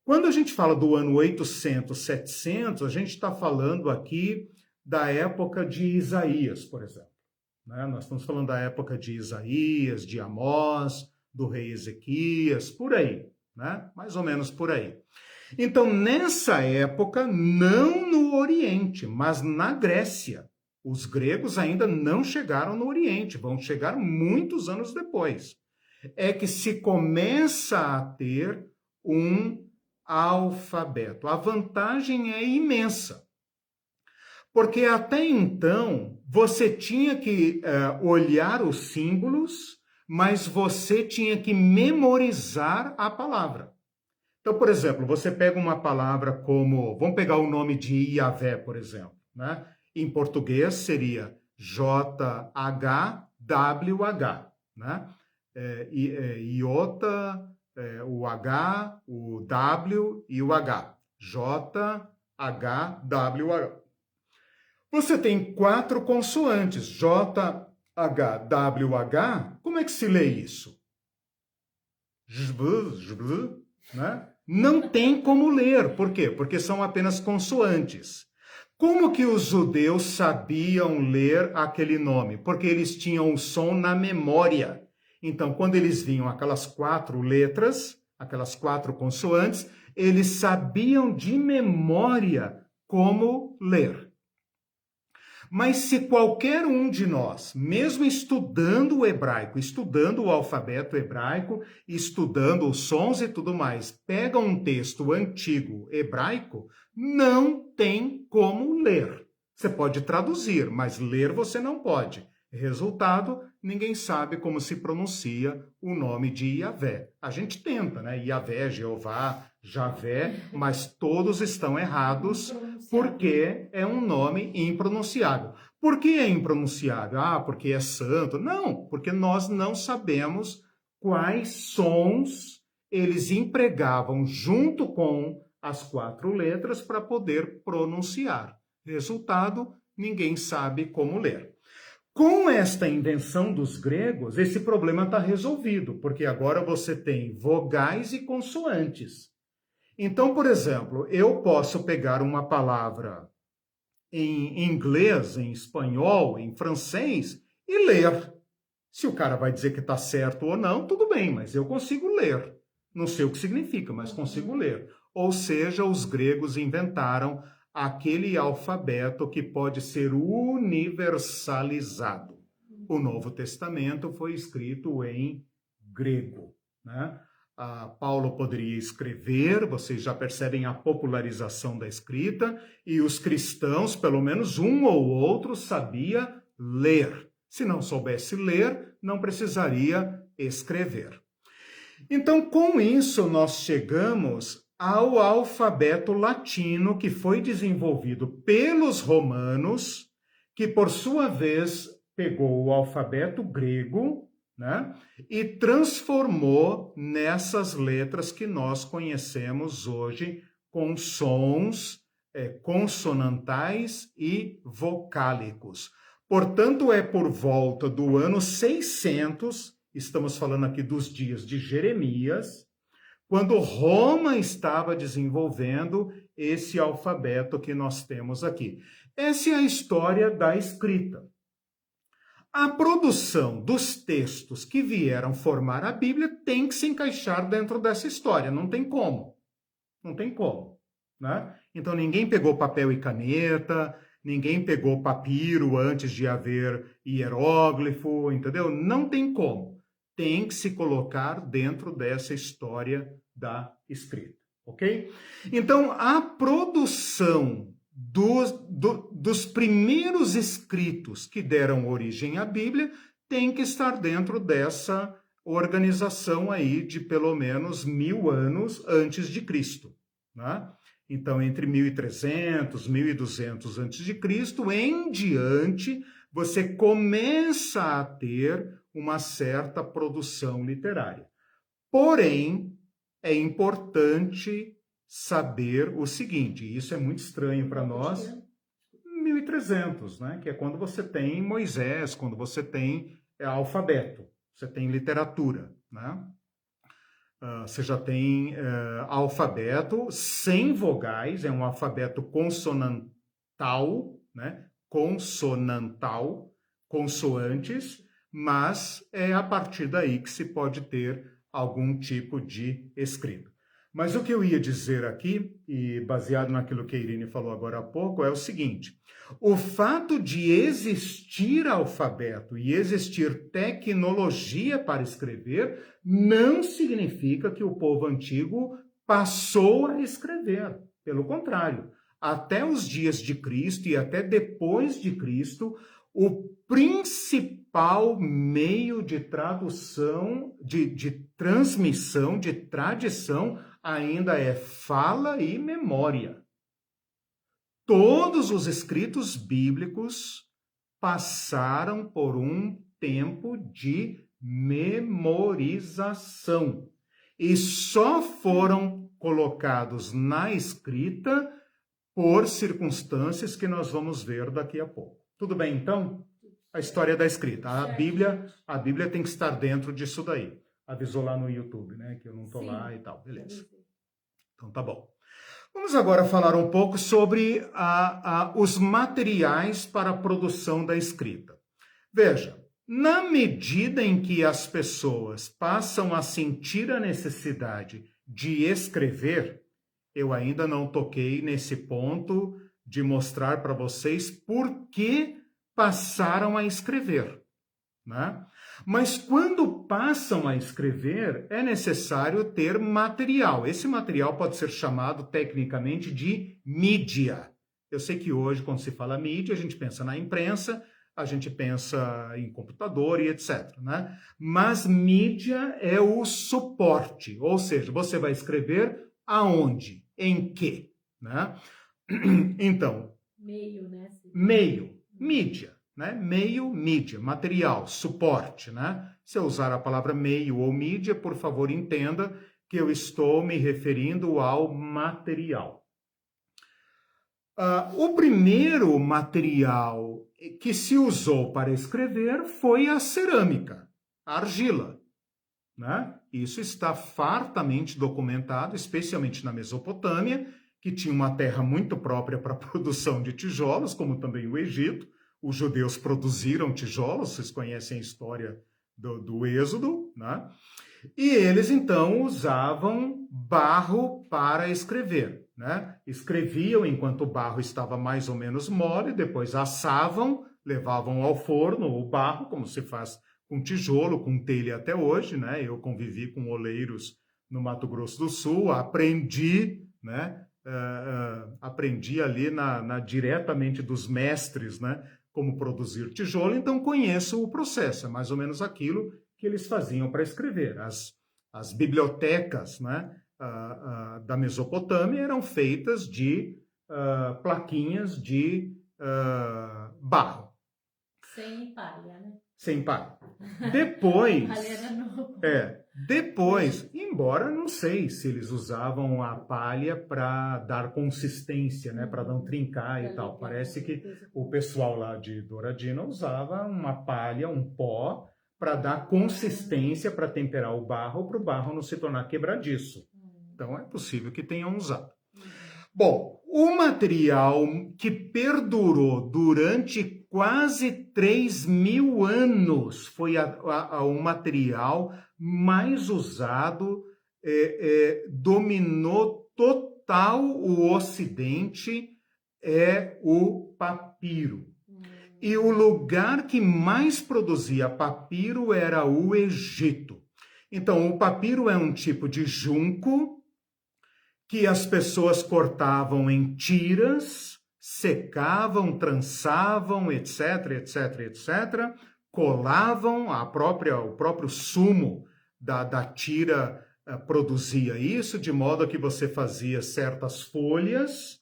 A: Quando a gente fala do ano 800, 700, a gente está falando aqui da época de Isaías, por exemplo. Né? Nós estamos falando da época de Isaías, de Amós, do rei Ezequias, por aí, né? Mais ou menos por aí. Então, nessa época, não no Oriente, mas na Grécia. Os gregos ainda não chegaram no Oriente, vão chegar muitos anos depois. É que se começa a ter um alfabeto. A vantagem é imensa. Porque até então, você tinha que olhar os símbolos, mas você tinha que memorizar a palavra. Então, por exemplo, você pega uma palavra como, vamos pegar o nome de Yahvé, por exemplo, né? Em português seria J-H-W-H, né? Iota, o H, o W e o H. J-H-W-H. Você tem 4 consoantes, J-H-W-H. Como é que se lê isso? Né? Não tem como ler. Por quê? Porque são apenas consoantes. Como que os judeus sabiam ler aquele nome? Porque eles tinham o som na memória. Então, quando eles vinham aquelas 4 letras, aquelas 4 consoantes, eles sabiam de memória como ler. Mas se qualquer um de nós, mesmo estudando o hebraico, estudando o alfabeto hebraico, estudando os sons e tudo mais, pega um texto antigo hebraico, não tem como ler. Você pode traduzir, mas ler você não pode. Resultado, ninguém sabe como se pronuncia o nome de Yahvé. A gente tenta, né? Yahvé, Jeová, Javé, mas todos estão errados porque é um nome impronunciável. Por que é impronunciável? Ah, porque é santo? Não, porque nós não sabemos quais sons eles empregavam junto com as 4 letras para poder pronunciar. Resultado, ninguém sabe como ler. Com esta invenção dos gregos, esse problema está resolvido, porque agora você tem vogais e consoantes. Então, por exemplo, eu posso pegar uma palavra em inglês, em espanhol, em francês e ler. Se o cara vai dizer que está certo ou não, tudo bem, mas eu consigo ler. Não sei o que significa, mas consigo ler. Ou seja, os gregos inventaram aquele alfabeto que pode ser universalizado. O Novo Testamento foi escrito em grego, né? Paulo poderia escrever, vocês já percebem a popularização da escrita, e os cristãos, pelo menos um ou outro, sabia ler. Se não soubesse ler, não precisaria escrever. Então, com isso, nós chegamos ao alfabeto latino, que foi desenvolvido pelos romanos, que, por sua vez, pegou o alfabeto grego, né, e transformou nessas letras que nós conhecemos hoje, com sons consonantais e vocálicos. Portanto, é por volta do ano 600, estamos falando aqui dos dias de Jeremias, quando Roma estava desenvolvendo esse alfabeto que nós temos aqui. Essa é a história da escrita. A produção dos textos que vieram formar a Bíblia tem que se encaixar dentro dessa história, não tem como. Não tem como, né? Então ninguém pegou papel e caneta, ninguém pegou papiro antes de haver hieróglifo, entendeu? Não tem como. Tem que se colocar dentro dessa história da escrita, ok? Então, a produção dos primeiros escritos que deram origem à Bíblia tem que estar dentro dessa organização aí de pelo menos 1000 anos antes de Cristo, né? Então, entre 1300, 1200 antes de Cristo em diante, você começa a ter uma certa produção literária. Porém, é importante saber o seguinte, e isso é muito estranho para nós, 1300, né? Que é quando você tem Moisés, quando você tem alfabeto, você tem literatura, né? Você já tem alfabeto sem vogais, é um alfabeto consonantal, né? Consonantal, consoantes, mas é a partir daí que se pode ter algum tipo de escrita. Mas o que eu ia dizer aqui, e baseado naquilo que a Irene falou agora há pouco, é o seguinte: o fato de existir alfabeto e existir tecnologia para escrever não significa que o povo antigo passou a escrever. Pelo contrário, até os dias de Cristo e até depois de Cristo, o principal meio de tradução, de transmissão, de tradição, ainda é fala e memória. Todos os escritos bíblicos passaram por um tempo de memorização e só foram colocados na escrita por circunstâncias que nós vamos ver daqui a pouco. Tudo bem, então? A história da escrita. A Bíblia tem que estar dentro disso daí. Avisou lá no YouTube, né? Que eu não estou lá e tal. Beleza. Então tá bom. Vamos agora falar um pouco sobre os materiais para a produção da escrita. Veja, na medida em que as pessoas passam a sentir a necessidade de escrever, eu ainda não toquei nesse ponto de mostrar para vocês por que passaram a escrever, né? Mas quando passam a escrever, é necessário ter material. Esse material pode ser chamado tecnicamente de mídia. Eu sei que hoje, quando se fala mídia, a gente pensa na imprensa, a gente pensa em computador e etc, né? Mas mídia é o suporte, ou seja, você vai escrever aonde, em que, né? Então,
B: meio, né?
A: Meio, mídia. Né? Meio, mídia, material, suporte. Né? Se eu usar a palavra meio ou mídia, por favor, entenda que eu estou me referindo ao material. O primeiro material que se usou para escrever foi a cerâmica, a argila. Né? Isso está fartamente documentado, especialmente na Mesopotâmia, que tinha uma terra muito própria para a produção de tijolos, como também o Egito. Os judeus produziram tijolos, vocês conhecem a história do Êxodo, né? E eles, então, usavam barro para escrever, né? Escreviam enquanto o barro estava mais ou menos mole, depois assavam, levavam ao forno o barro, como se faz com tijolo, com telha até hoje, né? Eu convivi com oleiros no Mato Grosso do Sul, aprendi, né? Aprendi ali diretamente dos mestres, né? Como produzir tijolo, então conheço o processo, é mais ou menos aquilo que eles faziam para escrever. As bibliotecas, né, da Mesopotâmia eram feitas de plaquinhas de barro.
B: Sem palha, né?
A: Sem palha. Depois, embora não sei se eles usavam a palha para dar consistência, né, para não trincar e tal. Parece que o pessoal lá de Douradina usava uma palha, um pó, para dar consistência, para temperar o barro, para o barro não se tornar quebradiço. Então é possível que tenham usado. Bom, o material que perdurou durante quase 3.000 anos foi o material mais usado, dominou total o Ocidente, é o papiro. E o lugar que mais produzia papiro era o Egito. Então, o papiro é um tipo de junco que as pessoas cortavam em tiras, secavam, trançavam, etc, etc, etc, colavam, o próprio sumo da tira produzia isso, de modo que você fazia certas folhas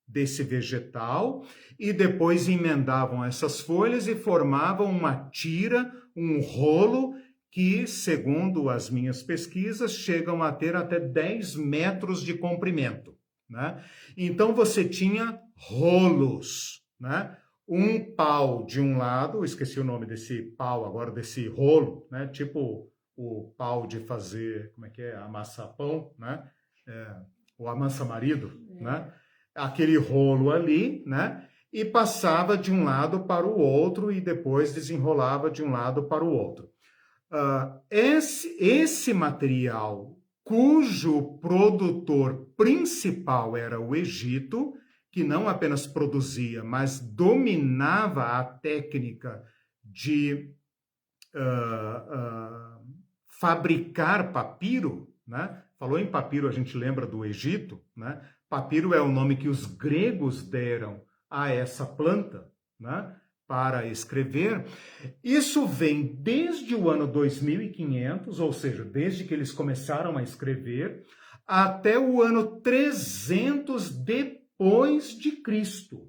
A: desse vegetal e depois emendavam essas folhas e formavam uma tira, um rolo, que, segundo as minhas pesquisas, chegam a ter até 10 metros de comprimento. Né? Então, você tinha rolos. Né? um pau de um lado, esqueci o nome desse pau agora, desse rolo, né? Tipo o pau de fazer, como é que é? Amassar pão, né? O amassa-marido, né? Aquele rolo ali, né? E passava de um lado para o outro e depois desenrolava de um lado para o outro. Esse material, cujo produtor principal era o Egito, que não apenas produzia, mas dominava a técnica de fabricar papiro, né? Falou em papiro, a gente lembra do Egito, né? Papiro é o nome que os gregos deram a essa planta, né? Para escrever. Isso vem desde o ano 2500, ou seja, desde que eles começaram a escrever, até o ano 300 depois de Cristo.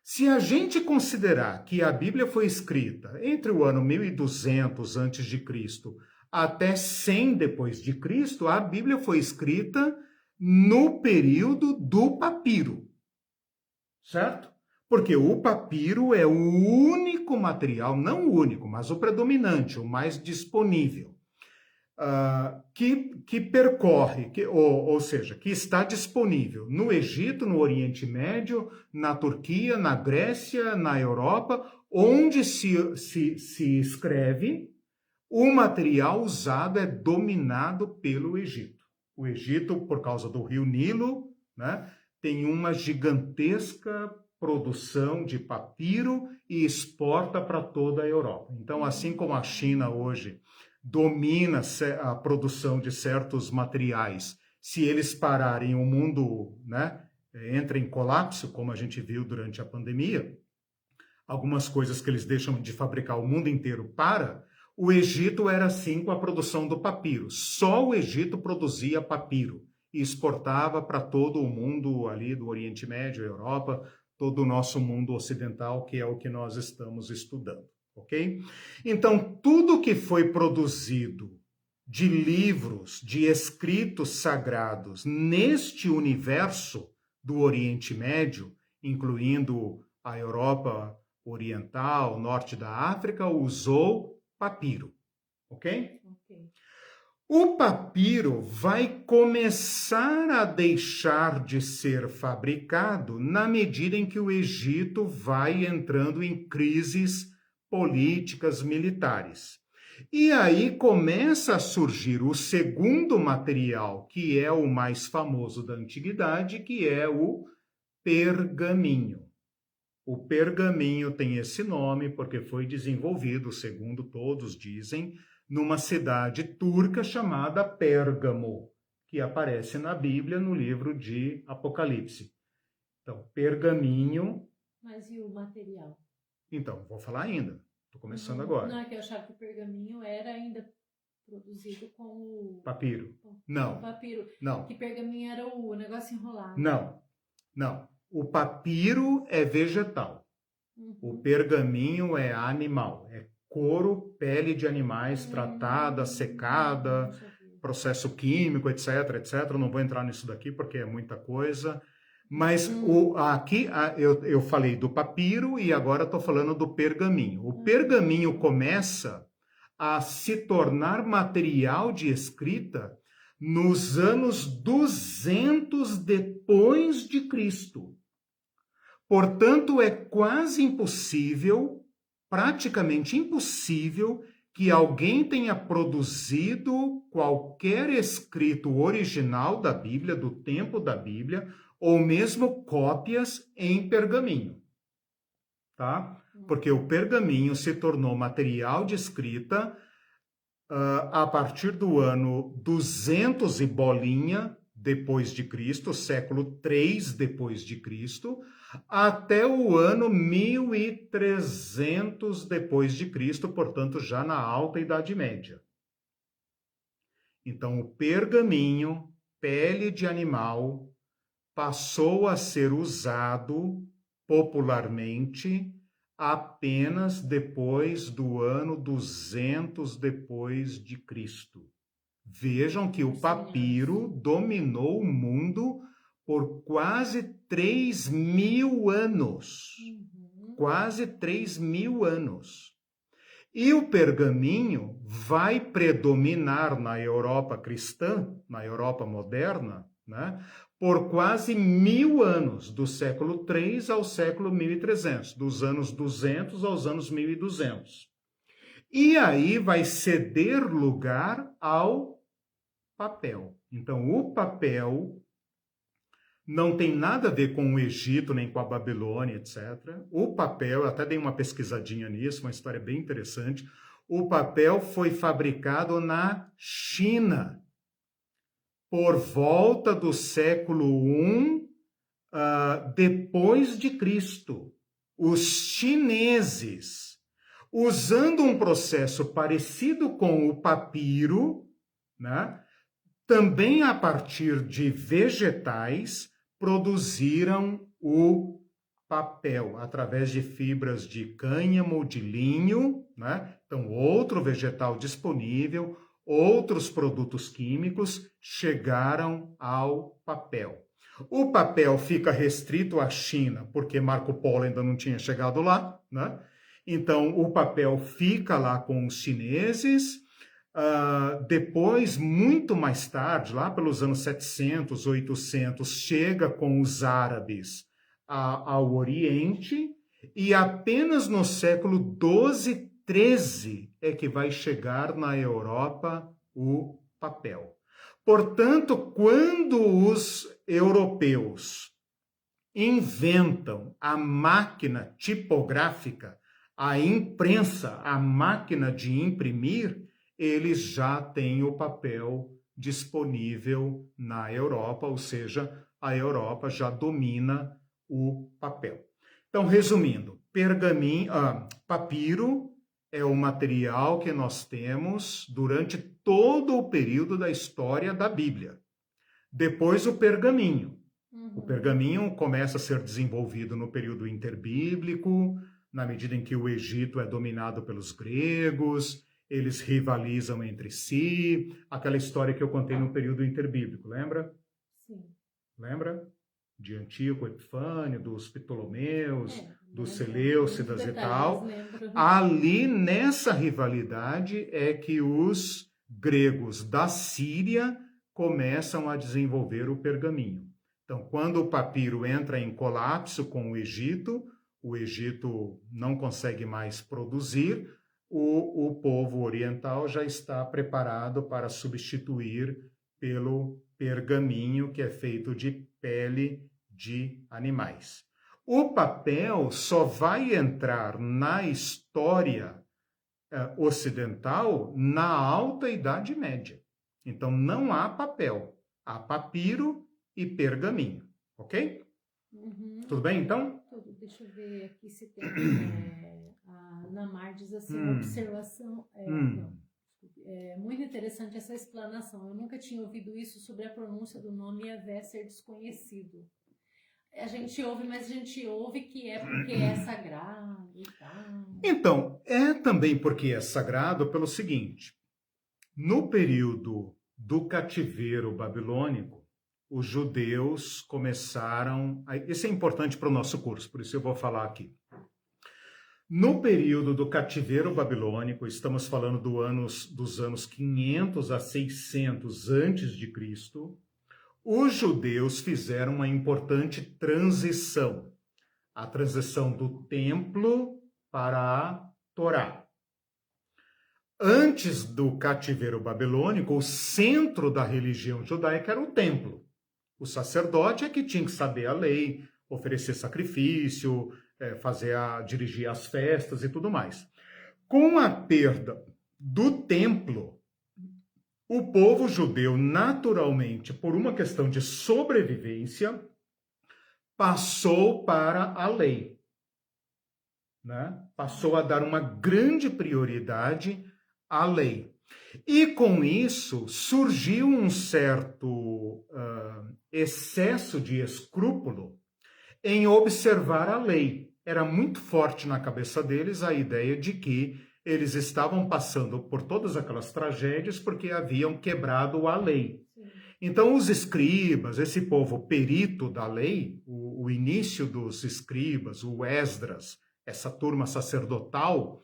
A: Se a gente considerar que a Bíblia foi escrita entre o ano 1200 antes de Cristo até 100 depois de Cristo, a Bíblia foi escrita no período do papiro. Certo? Porque o papiro é o único material, não o único, mas o predominante, o mais disponível, que percorre, ou seja, que está disponível no Egito, no Oriente Médio, na Turquia, na Grécia, na Europa, onde se escreve, o material usado é dominado pelo Egito. O Egito, por causa do rio Nilo, né, tem uma gigantesca produção de papiro e exporta para toda a Europa. Então, assim como a China hoje domina a produção de certos materiais, se eles pararem, o mundo, né, entra em colapso, como a gente viu durante a pandemia, algumas coisas que eles deixam de fabricar, o mundo inteiro para. O Egito era assim com a produção do papiro. Só o Egito produzia papiro e exportava para todo o mundo ali do Oriente Médio, Europa, todo o nosso mundo ocidental, que é o que nós estamos estudando, ok? Então, tudo que foi produzido de livros, de escritos sagrados neste universo do Oriente Médio, incluindo a Europa Oriental, norte da África, usou papiro, ok? O papiro vai começar a deixar de ser fabricado na medida em que o Egito vai entrando em crises políticas, militares. E aí começa a surgir o segundo material, que é o mais famoso da antiguidade, que é o pergaminho. O pergaminho tem esse nome porque foi desenvolvido, segundo todos dizem, numa cidade turca chamada Pérgamo, que aparece na Bíblia no livro de Apocalipse. Então, pergaminho...
B: Mas e o material?
A: Então, vou falar ainda. Estou começando agora.
B: Não é que eu achava que o pergaminho era ainda produzido com o...
A: Papiro.
B: Não. O papiro.
A: Não.
B: Que pergaminho era o negócio enrolado.
A: Não. O papiro é vegetal. O pergaminho é animal. É couro, pele de animais tratada, secada, processo químico, etc, etc. Não vou entrar nisso daqui porque é muita coisa. Mas aqui eu falei do papiro e agora estou falando do pergaminho. O pergaminho começa a se tornar material de escrita nos anos 200 depois de Cristo. Portanto, é quase impossível, praticamente impossível, que alguém tenha produzido qualquer escrito original da Bíblia, do tempo da Bíblia, ou mesmo cópias em pergaminho, tá? Porque o pergaminho se tornou material de escrita a partir do ano 200 e bolinha depois de Cristo, século 3 depois de Cristo, até o ano 1300 depois de Cristo, portanto já na Alta Idade Média. Então o pergaminho, pele de animal, passou a ser usado popularmente apenas depois do ano 200 depois de Cristo. Vejam que o papiro dominou o mundo por quase 3.000 anos. quase 3.000 anos. E o pergaminho vai predominar na Europa cristã, na Europa moderna, né, por quase 1.000 anos, do século III ao século 1300, dos anos 200 aos anos 1200. E aí vai ceder lugar ao papel. Então, o papel não tem nada a ver com o Egito, nem com a Babilônia, etc. O papel, eu até dei uma pesquisadinha nisso, uma história bem interessante. O papel foi fabricado na China, por volta do século I depois de Cristo. Os chineses, usando um processo parecido com o papiro, né, também a partir de vegetais, produziram o papel através de fibras de cânhamo ou de linho, né? Então, outro vegetal disponível, outros produtos químicos chegaram ao papel. O papel fica restrito à China, porque Marco Polo ainda não tinha chegado lá, né? Então, o papel fica lá com os chineses. Depois, muito mais tarde, lá pelos anos 700, 800, chega com os árabes ao Oriente, e apenas no século 12, 13 é que vai chegar na Europa o papel. Portanto, quando os europeus inventam a máquina tipográfica, a imprensa, a máquina de imprimir, eles já têm o papel disponível na Europa, ou seja, a Europa já domina o papel. Então, resumindo, papiro é o material que nós temos durante todo o período da história da Bíblia. Depois, o pergaminho. O pergaminho começa a ser desenvolvido no período interbíblico, na medida em que o Egito é dominado pelos gregos, eles rivalizam entre si, aquela história que eu contei no período interbíblico, lembra?
B: Sim.
A: Lembra? De Antíoco Epifânio, dos Ptolomeus, dos Seleucidas e tal. Ali, nessa rivalidade, é que os gregos da Síria começam a desenvolver o pergaminho. Então, quando o papiro entra em colapso com o Egito não consegue mais produzir, o povo oriental já está preparado para substituir pelo pergaminho, que é feito de pele de animais. O papel só vai entrar na história ocidental na Alta Idade Média. Então, não há papel, há papiro e pergaminho, ok? Tudo bem, então?
B: Tudo. Deixa eu ver aqui se tem... a Namar diz assim, observação... É muito interessante essa explanação. Eu nunca tinha ouvido isso sobre a pronúncia do nome Yahvé ser desconhecido. A gente ouve, mas a gente ouve que é porque é sagrado e tal.
A: Então, é também porque é sagrado pelo seguinte. No período do cativeiro babilônico, os judeus começaram... Isso é importante para o nosso curso, por isso eu vou falar aqui. No período do cativeiro babilônico, estamos falando dos anos 500 a 600 antes de Cristo, os judeus fizeram uma importante transição, a transição do templo para a Torá. Antes do cativeiro babilônico, o centro da religião judaica era o templo. O sacerdote é que tinha que saber a lei, oferecer sacrifício, dirigir as festas e tudo mais. Com a perda do templo, o povo judeu, naturalmente, por uma questão de sobrevivência, passou para a lei, né? Passou a dar uma grande prioridade à lei. E com isso surgiu um certo excesso de escrúpulo em observar a lei. Era muito forte na cabeça deles a ideia de que eles estavam passando por todas aquelas tragédias porque haviam quebrado a lei. Sim. Então, os escribas, esse povo perito da lei, o início dos escribas, o Esdras, essa turma sacerdotal,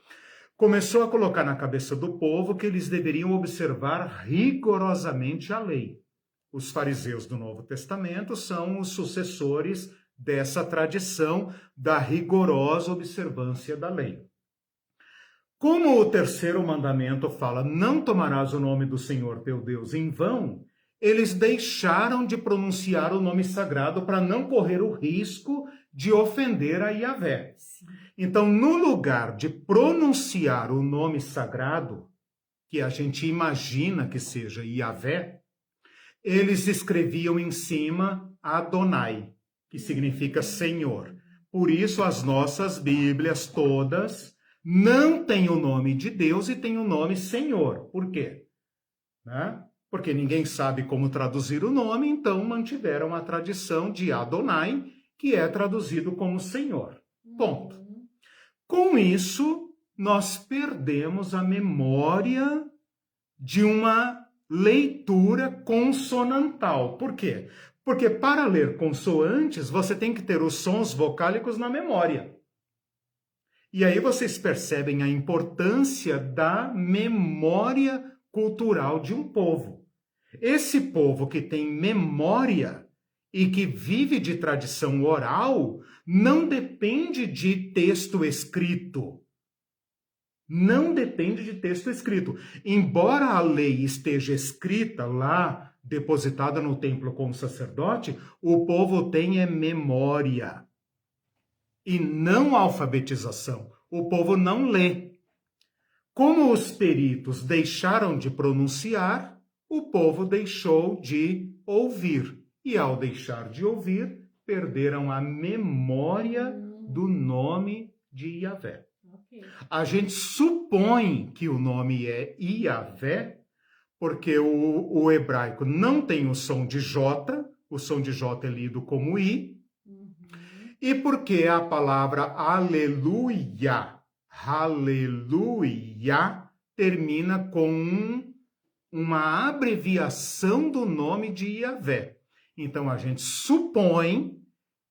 A: começou a colocar na cabeça do povo que eles deveriam observar rigorosamente a lei. Os fariseus do Novo Testamento são os sucessores dessa tradição da rigorosa observância da lei. Como o terceiro mandamento fala, não tomarás o nome do Senhor teu Deus em vão, eles deixaram de pronunciar o nome sagrado para não correr o risco de ofender a Yahvé. Então, no lugar de pronunciar o nome sagrado, que a gente imagina que seja Yahvé, eles escreviam em cima Adonai, que significa Senhor. Por isso, as nossas Bíblias todas não têm o nome de Deus e têm o nome Senhor. Por quê? Né? Porque ninguém sabe como traduzir o nome, então mantiveram a tradição de Adonai, que é traduzido como Senhor. Ponto. Com isso, nós perdemos a memória de uma leitura consonantal. Por quê? Porque para ler consoantes, você tem que ter os sons vocálicos na memória. E aí vocês percebem a importância da memória cultural de um povo. Esse povo que tem memória e que vive de tradição oral não depende de texto escrito. Não depende de texto escrito. Embora a lei esteja escrita lá, depositada no templo com o sacerdote, o povo tem memória e não alfabetização. O povo não lê. Como os peritos deixaram de pronunciar, o povo deixou de ouvir. E ao deixar de ouvir, perderam a memória do nome de Yahvé. A gente supõe que o nome é Yahvé, porque o hebraico não tem o som de J, o som de J é lido como I, e porque a palavra aleluia, aleluia, termina com uma abreviação do nome de Yahvé. Então, a gente supõe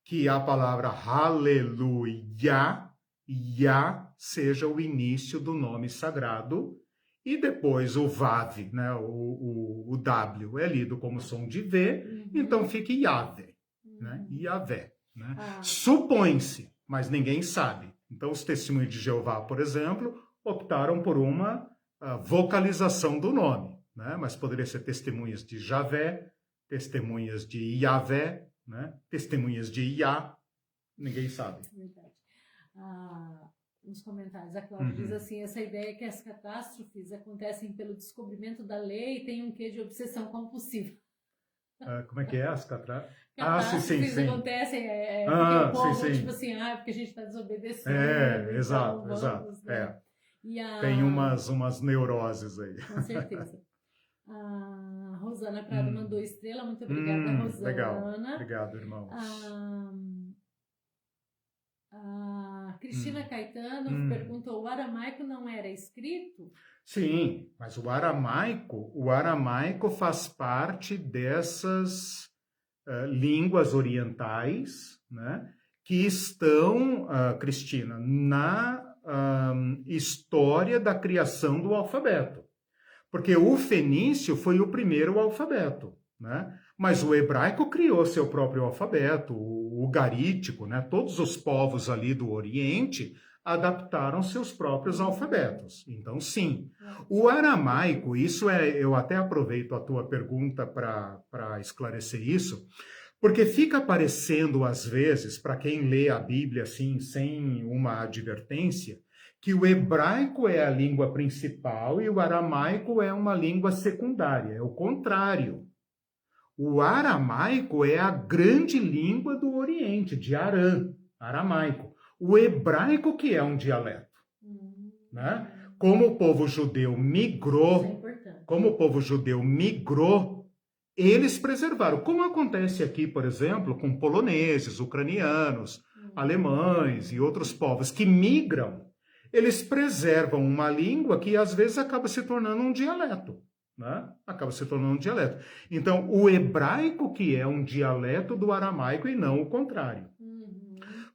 A: que a palavra aleluia, Yah, seja o início do nome sagrado, e depois o Vav, né, o W, é lido como som de V, então fica Yahvé, né, Yahvé. Né? Supõe-se, mas ninguém sabe. Então, os testemunhos de Jeová, por exemplo, optaram por uma vocalização do nome, né? Mas poderia ser testemunhas de Javé, testemunhas de Yahvé, né? Testemunhas de Yah, ninguém sabe.
B: Verdade. Nos comentários, a Cláudia diz assim, essa ideia que as catástrofes acontecem pelo descobrimento da lei tem um quê de obsessão compulsiva.
A: Como é que é as catástrofes?
B: Sim. Acontecem, porque o povo, tipo assim, porque a gente está desobedecendo.
A: Exato.
B: Né?
A: Tem umas neuroses aí.
B: Com certeza. A Rosana Prado mandou estrela, muito obrigada, Rosana.
A: Legal, obrigado, irmãos.
B: A Cristina Caetano perguntou, o aramaico não era escrito?
A: Sim, mas o aramaico faz parte dessas línguas orientais, né, que estão, Cristina, na história da criação do alfabeto. Porque o fenício foi o primeiro alfabeto, né? Mas o hebraico criou seu próprio alfabeto, o garítico, né? Todos os povos ali do Oriente adaptaram seus próprios alfabetos. Então, sim. O aramaico, eu até aproveito a tua pergunta para esclarecer isso, porque fica parecendo, às vezes, para quem lê a Bíblia assim, sem uma advertência, que o hebraico é a língua principal e o aramaico é uma língua secundária. É o contrário. O aramaico é a grande língua do Oriente, de Arã, aramaico. O hebraico que é um dialeto. Né? Como o povo judeu migrou, eles preservaram. Como acontece aqui, por exemplo, com poloneses, ucranianos, alemães e outros povos que migram, eles preservam uma língua que às vezes acaba se tornando um dialeto. Né? Acaba se tornando um dialeto. Então, o hebraico que é um dialeto do aramaico e não o contrário.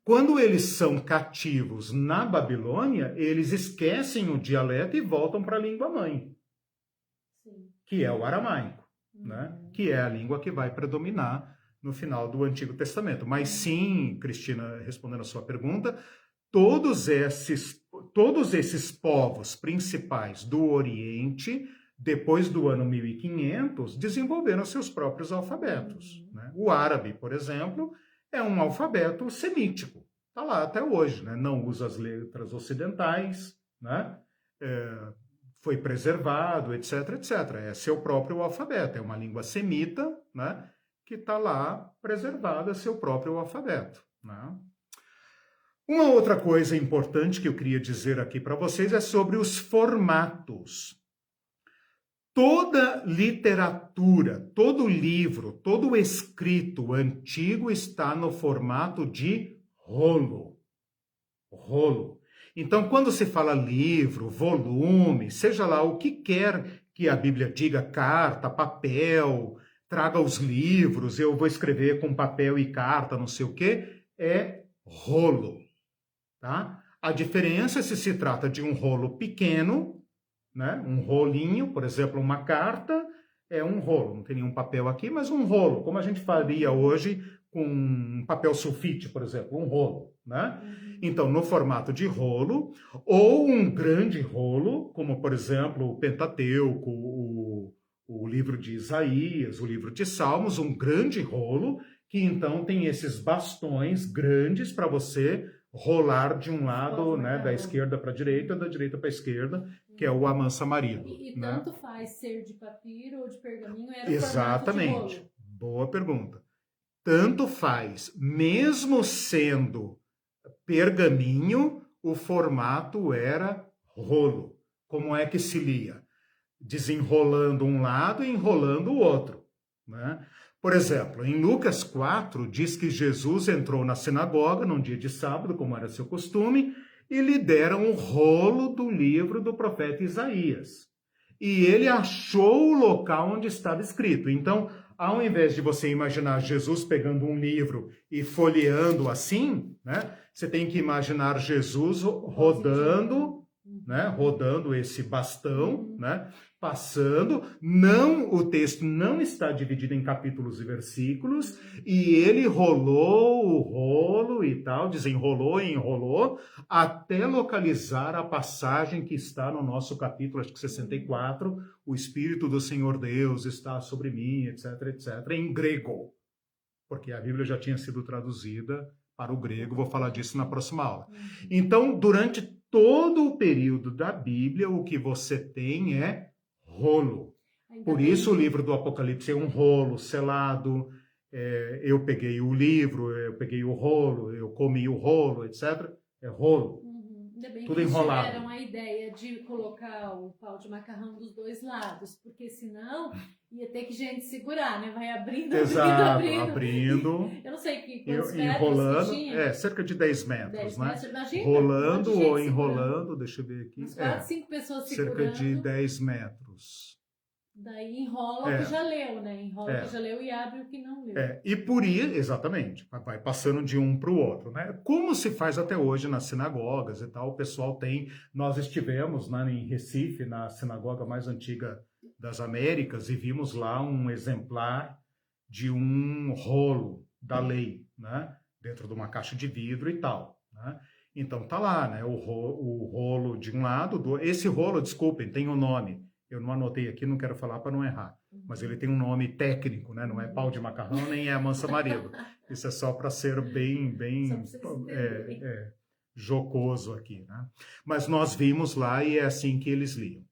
A: Quando eles são cativos na Babilônia, eles esquecem o dialeto e voltam para a língua mãe, que é o aramaico, né? Que é a língua que vai predominar no final do Antigo Testamento. Mas sim, Cristina, respondendo a sua pergunta, todos esses povos principais do Oriente, depois do ano 1500, desenvolveram seus próprios alfabetos, né? O árabe, por exemplo, é um alfabeto semítico. Está lá até hoje, né? Não usa as letras ocidentais, né? Foi preservado, etc, etc. É seu próprio alfabeto, é uma língua semita, né? Que está lá preservada, seu próprio alfabeto, né? Uma outra coisa importante que eu queria dizer aqui para vocês é sobre os formatos. Toda literatura, todo livro, todo escrito antigo está no formato de rolo. Rolo. Então, quando se fala livro, volume, seja lá o que quer que a Bíblia diga, carta, papel, traga os livros, eu vou escrever com papel e carta, não sei o quê, é rolo. Tá? A diferença é se trata de um rolo pequeno, né? Um rolinho, por exemplo, uma carta é um rolo, não tem nenhum papel aqui, mas um rolo, como a gente faria hoje com um papel sulfite, por exemplo, um rolo, né? Então, no formato de rolo, ou um grande rolo, como, por exemplo, o Pentateuco, o livro de Isaías, o livro de Salmos, um grande rolo, que então tem esses bastões grandes para você rolar de um lado, né, da esquerda para a direita, da direita para a esquerda, que é o amansa-marido.
B: E
A: né?
B: tanto faz ser de papiro ou de pergaminho, era
A: Exatamente.
B: formato de rolo.
A: Boa pergunta. Tanto faz, mesmo sendo pergaminho, o formato era rolo. Como é que se lia? Desenrolando um lado e enrolando o outro, né? Por exemplo, em Lucas 4, diz que Jesus entrou na sinagoga num dia de sábado, como era seu costume, e lhe deram o rolo do livro do profeta Isaías. E ele achou o local onde estava escrito. Então, ao invés de você imaginar Jesus pegando um livro e folheando assim, né, você tem que imaginar Jesus rodando, né, rodando esse bastão, né, passando. Não, o texto não está dividido em capítulos e versículos, e ele rolou o rolo e tal, desenrolou e enrolou, até localizar a passagem que está no nosso capítulo, acho que 64, o Espírito do Senhor Deus está sobre mim, etc, etc, em grego, porque a Bíblia já tinha sido traduzida para o grego, vou falar disso na próxima aula. Então, durante todo o período da Bíblia, o que você tem é rolo. Por isso o livro do Apocalipse é um rolo selado. Eu peguei o livro, eu peguei o rolo, eu comi o rolo, etc. É rolo.
B: Ainda bem
A: tudo
B: que eles
A: enrolado.
B: tiveram a ideia de colocar o pau de macarrão dos dois lados, porque senão ia ter que gente segurar, né? Vai abrindo,
A: Exato,
B: abrindo. Eu não sei quantos metros
A: enrolando,
B: tinha.
A: cerca de 10 metros,
B: 10
A: né?
B: metros. Imagina,
A: rolando
B: um monte de
A: ou
B: gente
A: enrolando,
B: segurando.
A: deixa eu ver aqui.
B: Umas 4, 5 pessoas segurando.
A: Cerca de 10 metros.
B: Daí enrola o que já leu, né? Enrola o que já leu e abre o que não leu.
A: E por ir, exatamente, vai passando de um para o outro, né? Como se faz até hoje nas sinagogas e tal, o pessoal tem... Nós estivemos, né, em Recife, na sinagoga mais antiga das Américas, e vimos lá um exemplar de um rolo da lei, né? Dentro de uma caixa de vidro e tal, né? Então tá lá, né? O rolo de um lado, esse rolo, desculpem, tem um nome. Eu não anotei aqui, não quero falar para não errar. Mas ele tem um nome técnico, né? Não é pau de macarrão, nem é amansa-marido. Isso é só para ser bem jocoso aqui, né? Mas nós vimos lá e é assim que eles liam.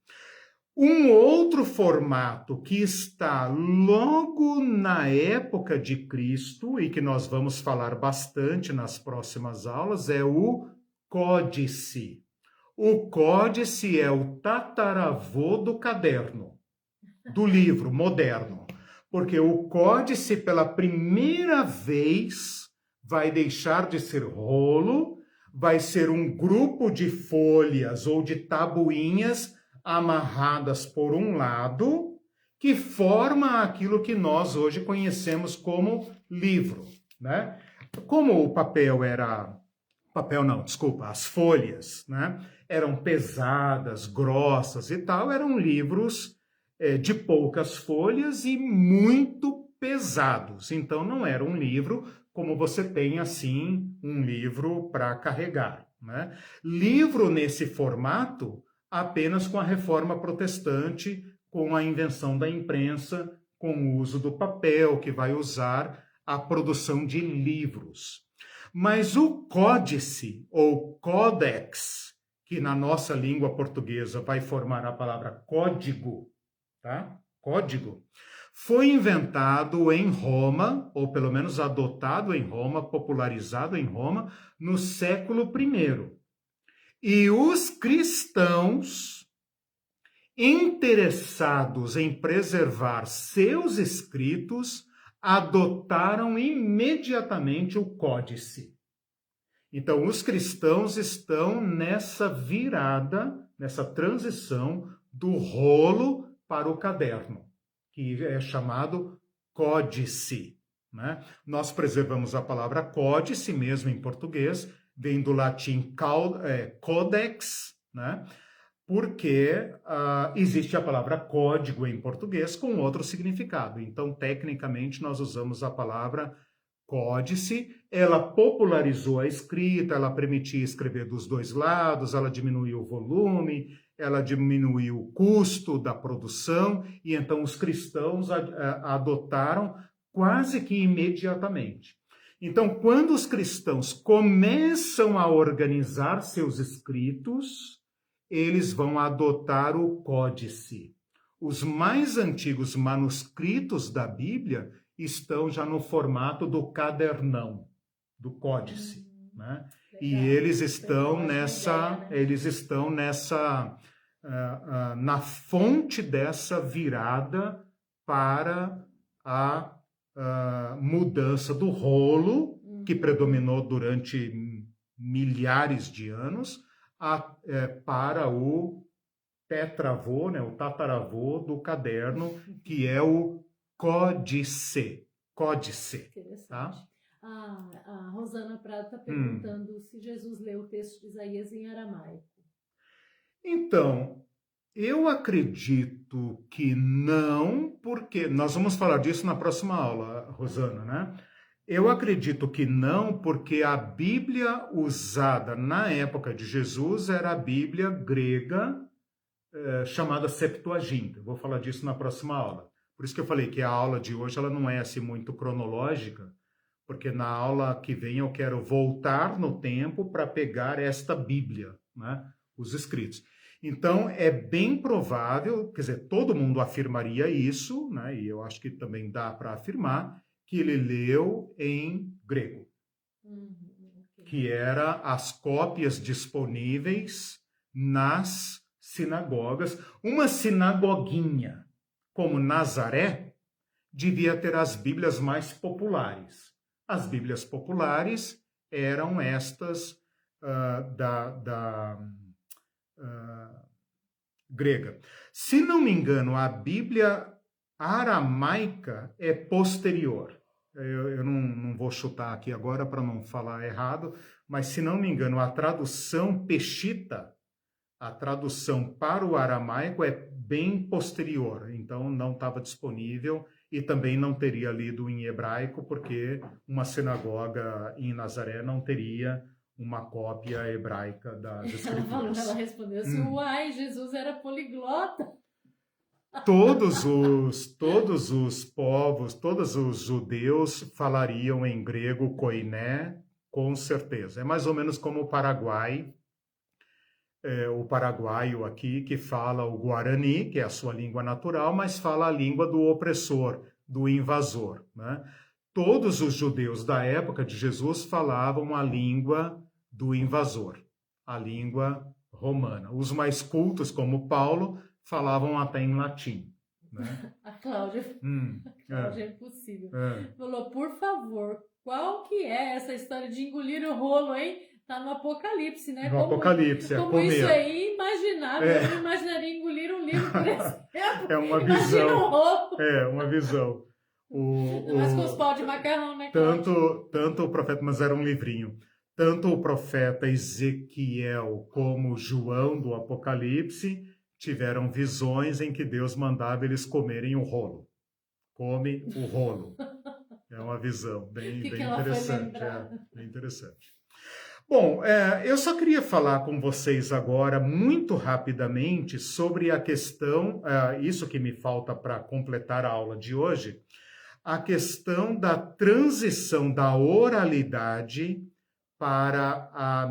A: Um outro formato que está logo na época de Cristo e que nós vamos falar bastante nas próximas aulas é o códice. O códice é o tataravô do caderno, do livro moderno, porque o códice, pela primeira vez, vai deixar de ser rolo, vai ser um grupo de folhas ou de tabuinhas amarradas por um lado, que forma aquilo que nós hoje conhecemos como livro, né? Como o papel era papel não, desculpa, as folhas, né? Eram pesadas, grossas e tal, eram livros de poucas folhas e muito pesados. Então não era um livro como você tem assim um livro para carregar, né? Livro nesse formato apenas com a Reforma Protestante, com a invenção da imprensa, com o uso do papel, que vai usar a produção de livros. Mas o códice, ou códex, que na nossa língua portuguesa vai formar a palavra código, tá? Código, foi inventado em Roma, ou pelo menos adotado em Roma, popularizado em Roma, no século I. E os cristãos, interessados em preservar seus escritos, adotaram imediatamente o códice. Então, os cristãos estão nessa virada, nessa transição do rolo para o caderno, que é chamado códice, né? Nós preservamos a palavra códice, mesmo em português, vem do latim codex, né? Porque existe a palavra código em português com outro significado. Então, tecnicamente, nós usamos a palavra códice. Ela popularizou a escrita, ela permitia escrever dos dois lados, ela diminuiu o volume, ela diminuiu o custo da produção, e então os cristãos adotaram quase que imediatamente. Então, quando os cristãos começam a organizar seus escritos, eles vão adotar o códice. Os mais antigos manuscritos da Bíblia estão já no formato do cadernão, do códice, né? E eles estão na fonte dessa virada para a mudança do rolo, que predominou durante milhares de anos, para o tetravô, né, o tataravô do caderno, que é o códice. Códice. Tá?
B: A Rosana Prado está perguntando se Jesus leu o texto de Isaías em aramaico.
A: Então, eu acredito que não, porque nós vamos falar disso na próxima aula, Rosana, né? Eu acredito que não, porque a Bíblia usada na época de Jesus era a Bíblia grega chamada Septuaginta. Eu vou falar disso na próxima aula. Por isso que eu falei que a aula de hoje ela não é assim muito cronológica, porque na aula que vem eu quero voltar no tempo para pegar esta Bíblia, né? Os escritos. Então, é bem provável, quer dizer, todo mundo afirmaria isso, né? E eu acho que também dá para afirmar, que ele leu em grego, que era as cópias disponíveis nas sinagogas. Uma sinagoguinha como Nazaré devia ter as Bíblias mais populares. As Bíblias populares eram estas grega. Se não me engano, a Bíblia aramaica é posterior. Eu não vou chutar aqui agora para não falar errado, mas se não me engano, a tradução peshita, a tradução para o aramaico é bem posterior, então não estava disponível e também não teria lido em hebraico, porque uma sinagoga em Nazaré não teria uma cópia hebraica das escrituras.
B: Ela respondeu assim, uai, Jesus era poliglota.
A: Todos os povos, todos os judeus falariam em grego koiné, com certeza. É mais ou menos como o Paraguai, o paraguaio aqui, que fala o guarani, que é a sua língua natural, mas fala a língua do opressor, do invasor, né? Todos os judeus da época de Jesus falavam a língua do invasor, a língua romana. Os mais cultos, como Paulo, falavam até em latim, né?
B: A Cláudia é impossível. Falou, por favor, qual que é essa história de engolir o rolo, hein? Tá no Apocalipse, né?
A: No Apocalipse,
B: como isso é inimaginável. Eu não imaginaria engolir um livro, por exemplo.
A: É uma visão.
B: Imagina um rolo.
A: É uma visão.
B: Mas com os pau de macarrão, né?
A: Tanto o profeta, mas era um livrinho. tanto o profeta Ezequiel como João do Apocalipse tiveram visões em que Deus mandava eles comerem o rolo. Come o rolo. É uma visão bem interessante. Bem interessante. Bom, eu só queria falar com vocês agora, muito rapidamente, sobre a questão, isso que me falta para completar a aula de hoje, a questão da transição da oralidade para a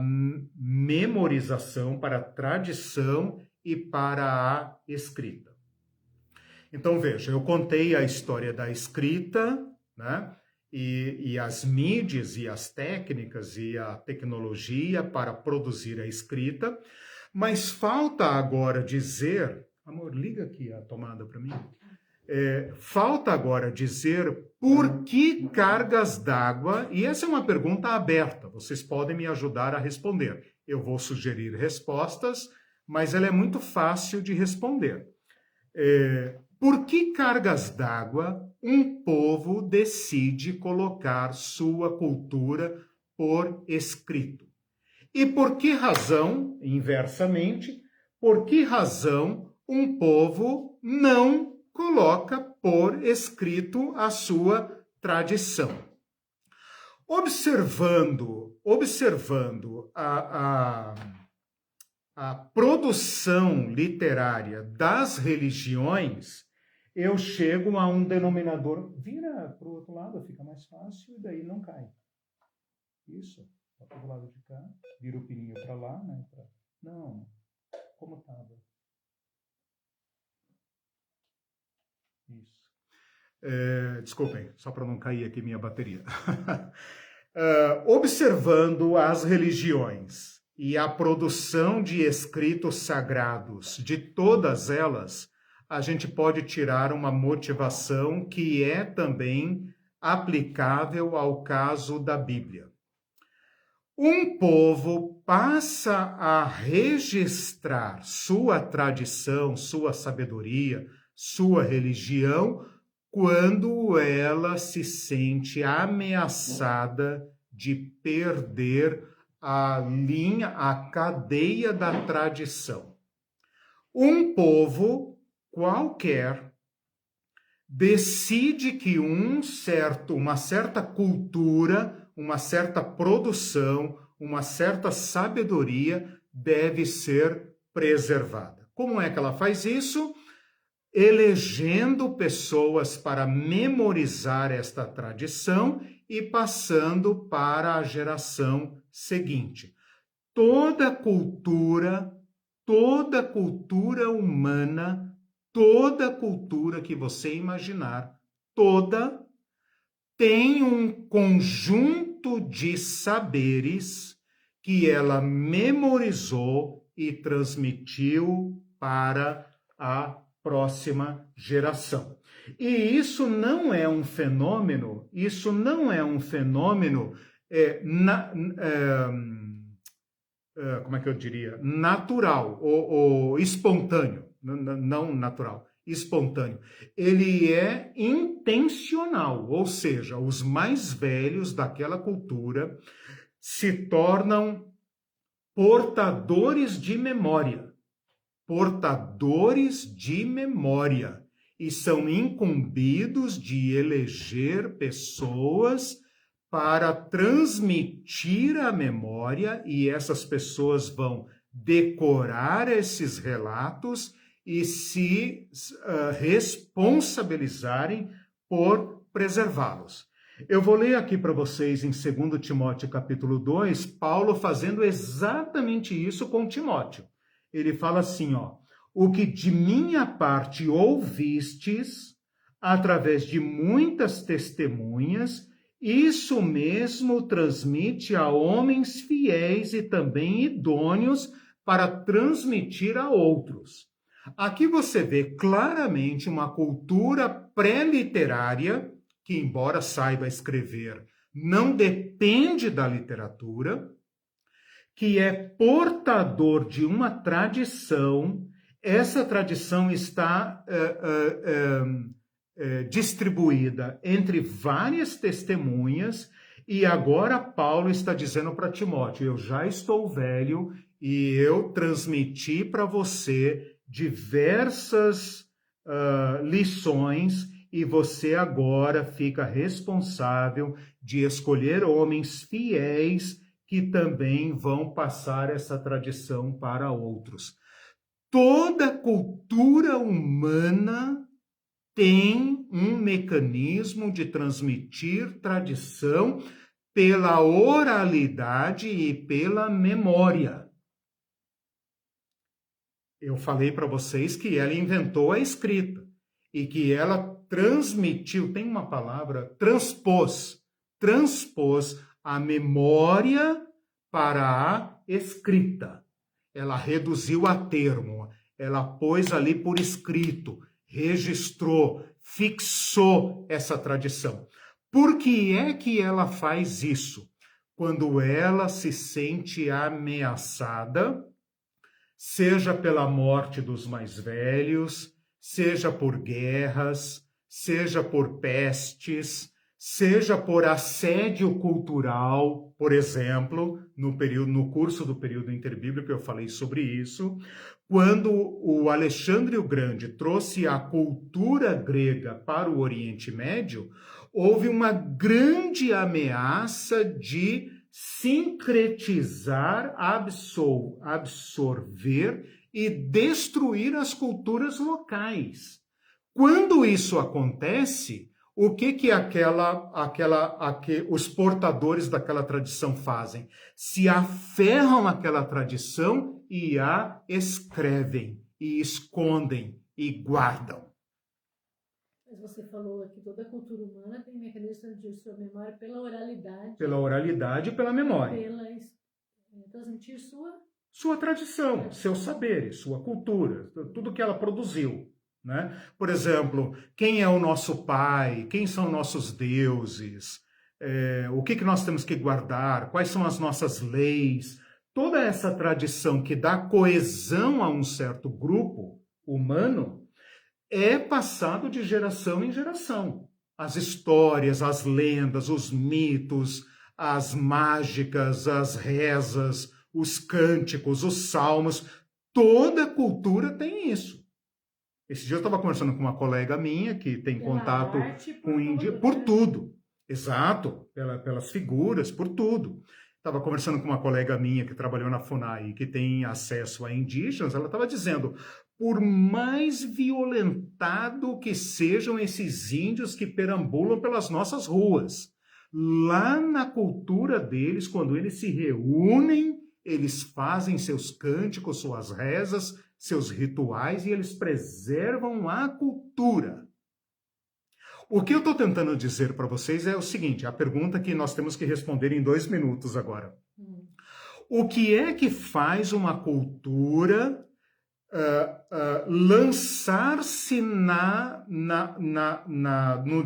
A: memorização, para a tradição e para a escrita. Então, veja, eu contei a história da escrita, né? E as mídias e as técnicas e a tecnologia para produzir a escrita, mas falta agora dizer... Amor, liga aqui a tomada para mim. Falta agora dizer por que cargas d'água, e essa é uma pergunta aberta, vocês podem me ajudar a responder. Eu vou sugerir respostas, mas ela é muito fácil de responder. Por que cargas d'água um povo decide colocar sua cultura por escrito? E por que razão, inversamente, por que razão um povo não coloca por escrito a sua tradição? Observando a produção literária das religiões, eu chego a um denominador. Vira para o outro lado, fica mais fácil, e daí não cai. Isso, para o lado de cá, vira o pininho para lá, né? Não, como estava? Isso. Desculpem, só para não cair aqui minha bateria. Observando as religiões e a produção de escritos sagrados de todas elas, a gente pode tirar uma motivação que é também aplicável ao caso da Bíblia. Um povo passa a registrar sua tradição, sua sabedoria, sua religião, quando ela se sente ameaçada de perder a linha, a cadeia da tradição. Um povo qualquer decide que uma certa cultura, uma certa produção, uma certa sabedoria deve ser preservada. Como é que ela faz isso? Elegendo pessoas para memorizar esta tradição e passando para a geração seguinte. Toda cultura humana, toda cultura que você imaginar, toda tem um conjunto de saberes que ela memorizou e transmitiu para a próxima geração. E isso não é um fenômeno, como é que eu diria? Natural ou espontâneo. Não natural, espontâneo. Ele é intencional, ou seja, os mais velhos daquela cultura se tornam portadores de memória, e são incumbidos de eleger pessoas para transmitir a memória, e essas pessoas vão decorar esses relatos e se responsabilizarem por preservá-los. Eu vou ler aqui para vocês em 2 Timóteo capítulo 2, Paulo fazendo exatamente isso com Timóteo. Ele fala assim, o que de minha parte ouvistes, através de muitas testemunhas, isso mesmo transmite a homens fiéis e também idôneos para transmitir a outros. Aqui você vê claramente uma cultura pré-literária, que embora saiba escrever, não depende da literatura, que é portador de uma tradição. Essa tradição está distribuída entre várias testemunhas E agora Paulo está dizendo para Timóteo, eu já estou velho e eu transmiti para você diversas lições e você agora fica responsável de escolher homens fiéis que também vão passar essa tradição para outros. Toda cultura humana tem um mecanismo de transmitir tradição pela oralidade e pela memória. Eu falei para vocês que ela inventou a escrita e que ela transmitiu, tem uma palavra, transpôs a memória para a escrita. Ela reduziu a termo, ela pôs ali por escrito, registrou, fixou essa tradição. Por que é que ela faz isso? Quando ela se sente ameaçada, seja pela morte dos mais velhos, seja por guerras, seja por pestes, seja por assédio cultural, por exemplo, no curso do período interbíblico eu falei sobre isso, quando o Alexandre o Grande trouxe a cultura grega para o Oriente Médio, houve uma grande ameaça de sincretizar, absorver e destruir as culturas locais. Quando isso acontece, o que os portadores daquela tradição fazem? Se aferram àquela tradição e a escrevem, e escondem, e guardam.
B: Mas você falou que toda cultura humana tem mecanismo de sua memória pela oralidade.
A: Pela oralidade e pela memória.
B: Pela transmitir
A: sua tradição, seus saberes, sua cultura, tudo que ela produziu. Né? Por exemplo, quem é o nosso pai, quem são nossos deuses, o que nós temos que guardar, quais são as nossas leis, toda essa tradição que dá coesão a um certo grupo humano é passado de geração em geração. As histórias, as lendas, os mitos, as mágicas, as rezas, os cânticos, os salmos, toda cultura tem isso. Esse dia eu estava conversando com uma colega minha que tem contato com Índia, por tudo. Exato, pelas figuras, por tudo. Estava conversando com uma colega minha que trabalhou na FUNAI, que tem acesso a indígenas, ela estava dizendo, por mais violentado que sejam esses índios que perambulam pelas nossas ruas, lá na cultura deles, quando eles se reúnem, eles fazem seus cânticos, suas rezas, seus rituais e eles preservam a cultura. O que eu estou tentando dizer para vocês é o seguinte, a pergunta que nós temos que responder em 2 minutos agora. O que é que faz uma cultura lançar-se no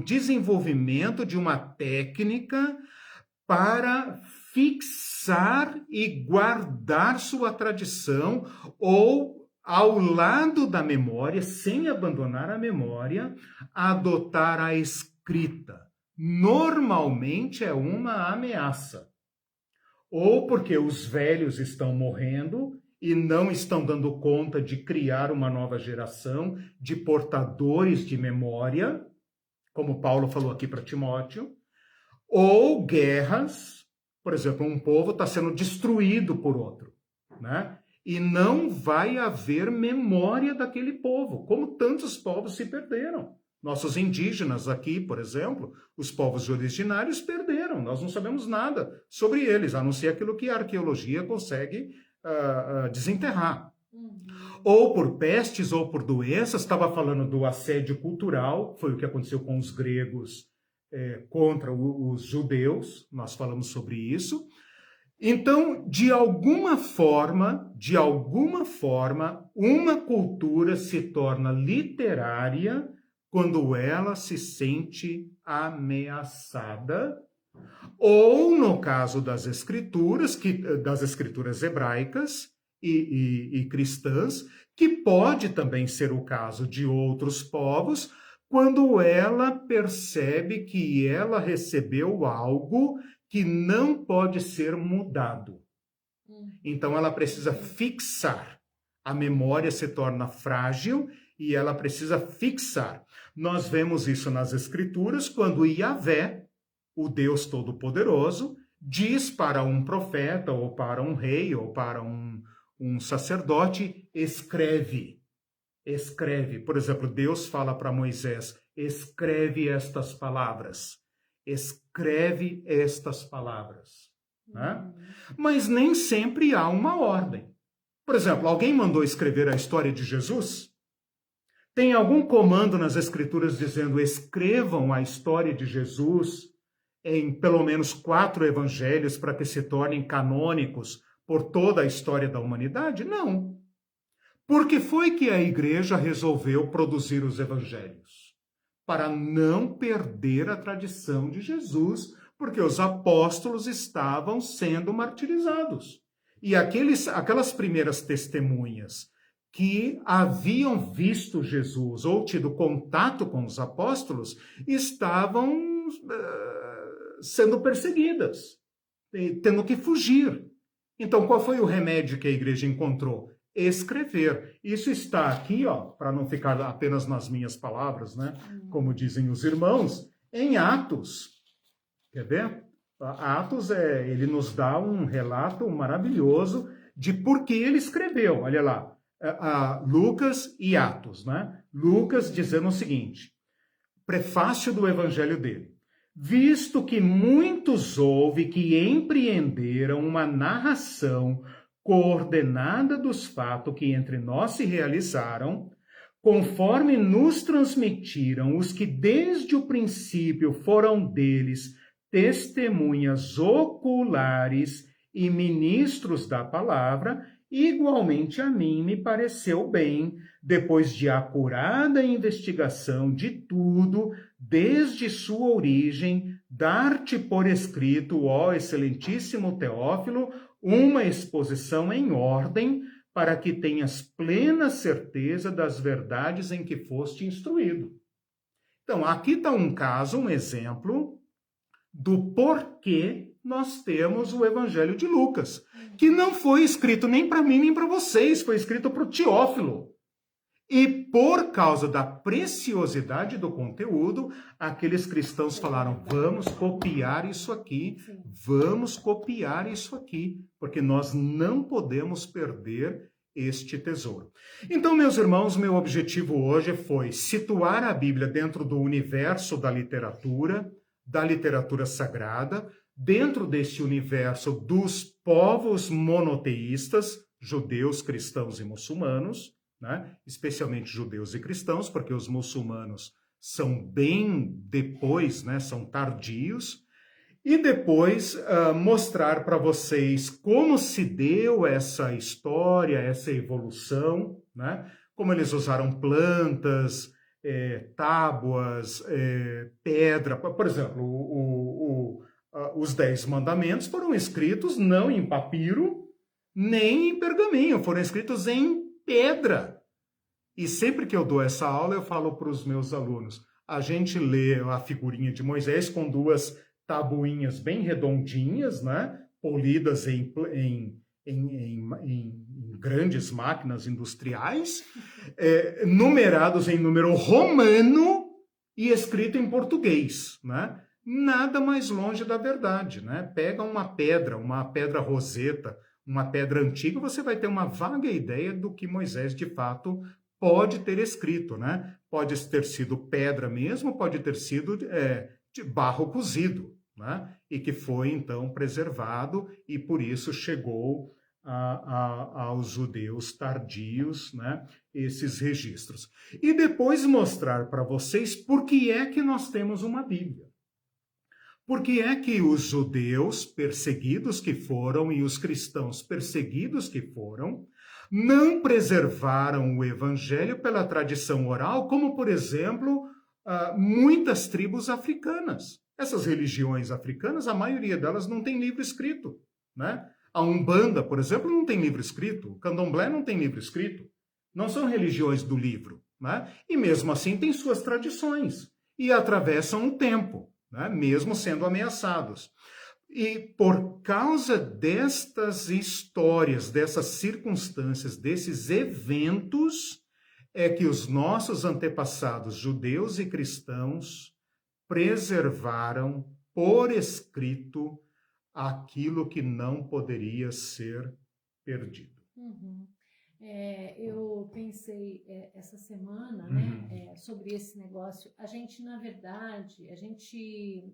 A: desenvolvimento de uma técnica para fixar e guardar sua tradição ou, ao lado da memória, sem abandonar a memória, adotar a escrita? Normalmente é uma ameaça. Ou porque os velhos estão morrendo e não estão dando conta de criar uma nova geração de portadores de memória, como Paulo falou aqui para Timóteo, ou guerras, por exemplo, um povo está sendo destruído por outro, né? E não vai haver memória daquele povo, como tantos povos se perderam. Nossos indígenas aqui, por exemplo, os povos originários perderam, nós não sabemos nada sobre eles, a não ser aquilo que a arqueologia consegue desenterrar. Ou por pestes ou por doenças, estava falando do assédio cultural, foi o que aconteceu com os gregos contra os judeus, nós falamos sobre isso. Então, de alguma forma, uma cultura se torna literária quando ela se sente ameaçada, ou no caso das escrituras hebraicas e cristãs, que pode também ser o caso de outros povos, quando ela percebe que ela recebeu algo que não pode ser mudado. Então ela precisa fixar. A memória se torna frágil e ela precisa fixar. Nós vemos isso nas Escrituras quando Yahvé, o Deus Todo-Poderoso, diz para um profeta, ou para um rei, ou para um sacerdote, escreve. Escreve. Por exemplo, Deus fala para Moisés, escreve estas palavras. Escreve estas palavras. Né? Mas nem sempre há uma ordem. Por exemplo, alguém mandou escrever a história de Jesus? Tem algum comando nas Escrituras dizendo escrevam a história de Jesus em pelo menos 4 evangelhos para que se tornem canônicos por toda a história da humanidade? Não. Por que foi que a igreja resolveu produzir os evangelhos? Para não perder a tradição de Jesus, porque os apóstolos estavam sendo martirizados. E aquelas primeiras testemunhas que haviam visto Jesus ou tido contato com os apóstolos estavam sendo perseguidas, tendo que fugir. Então, qual foi o remédio que a igreja encontrou? Escrever. Isso está aqui, para não ficar apenas nas minhas palavras, né? Como dizem os irmãos, em Atos. Quer ver? Atos, ele nos dá um relato maravilhoso de por que ele escreveu. Olha lá, Lucas e Atos, né? Lucas dizendo o seguinte, prefácio do evangelho dele. Visto que muitos houve que empreenderam uma narração coordenada dos fatos que entre nós se realizaram, conforme nos transmitiram os que desde o princípio foram deles testemunhas oculares e ministros da palavra, igualmente a mim me pareceu bem, depois de acurada investigação de tudo, desde sua origem, dar-te por escrito, ó excelentíssimo Teófilo, uma exposição em ordem, para que tenhas plena certeza das verdades em que foste instruído. Então, aqui está um caso, um exemplo do porquê nós temos o Evangelho de Lucas, que não foi escrito nem para mim nem para vocês, foi escrito para o Teófilo. E por causa da preciosidade do conteúdo, aqueles cristãos falaram, vamos copiar isso aqui, porque nós não podemos perder este tesouro. Então, meus irmãos, meu objetivo hoje foi situar a Bíblia dentro do universo da literatura sagrada, dentro deste universo dos povos monoteístas, judeus, cristãos e muçulmanos, né? Especialmente judeus e cristãos, porque os muçulmanos são bem depois, né? São tardios, e depois mostrar para vocês como se deu essa história, essa evolução, né? Como eles usaram plantas, tábuas, pedra. Por exemplo, os 10 mandamentos foram escritos não em papiro, nem em pergaminho, foram escritos em pedra. E sempre que eu dou essa aula, eu falo para os meus alunos, a gente lê a figurinha de Moisés com 2 tabuinhas bem redondinhas, né? Polidas em grandes máquinas industriais, numerados em número romano e escrito em português, né? Nada mais longe da verdade, né? Pega uma pedra roseta, uma pedra antiga, você vai ter uma vaga ideia do que Moisés, de fato, pode ter escrito, né? Pode ter sido pedra mesmo, pode ter sido de barro cozido, né? E que foi, então, preservado e, por isso, chegou aos judeus tardios, né? Esses registros. E depois mostrar para vocês por que é que nós temos uma Bíblia. Por que é que os judeus perseguidos que foram e os cristãos perseguidos que foram não preservaram o evangelho pela tradição oral, como, por exemplo, muitas tribos africanas. Essas religiões africanas, a maioria delas não tem livro escrito, né? A Umbanda, por exemplo, não tem livro escrito. O Candomblé não tem livro escrito. Não são religiões do livro, né? E mesmo assim têm suas tradições e atravessam o tempo, né? Mesmo sendo ameaçados. E por causa destas histórias, dessas circunstâncias, desses eventos, é que os nossos antepassados judeus e cristãos preservaram por escrito aquilo que não poderia ser perdido.
B: Uhum. Eu pensei essa semana, né, sobre esse negócio. A gente, na verdade, a gente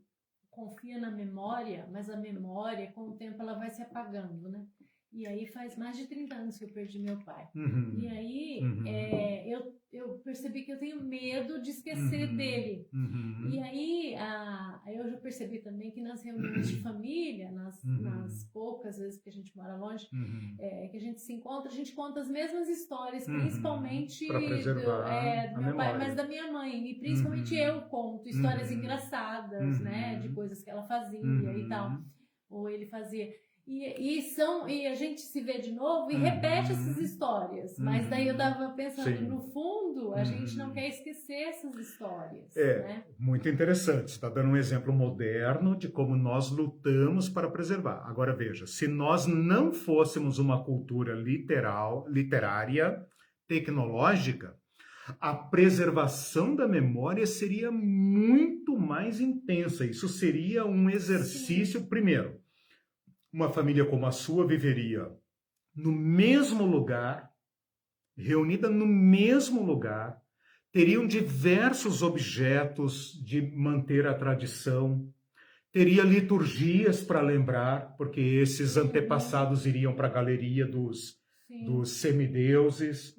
B: confia na memória, mas a memória, com o tempo, ela vai se apagando, né? E aí faz mais de 30 anos que eu perdi meu pai. E aí eu percebi que eu tenho medo de esquecer dele. E aí eu já percebi também que nas reuniões de família, nas poucas vezes que a gente mora longe, que a gente se encontra, a gente conta as mesmas histórias, principalmente
A: para preservar
B: do meu pai, mas da minha mãe. E principalmente eu conto histórias engraçadas, né? De coisas que ela fazia e tal. Ou ele fazia. E a gente se vê de novo e repete essas histórias. Mas daí eu estava pensando, no fundo, a gente não quer esquecer essas histórias. Né?
A: Muito interessante. Você está dando um exemplo moderno de como nós lutamos para preservar. Agora veja, se nós não fôssemos uma cultura literária, tecnológica, a preservação da memória seria muito mais intensa. Isso seria um exercício, primeiro. Uma família como a sua viveria no mesmo lugar, reunida no mesmo lugar, teriam diversos objetos de manter a tradição, teria liturgias para lembrar, porque esses antepassados iriam para a galeria dos semideuses,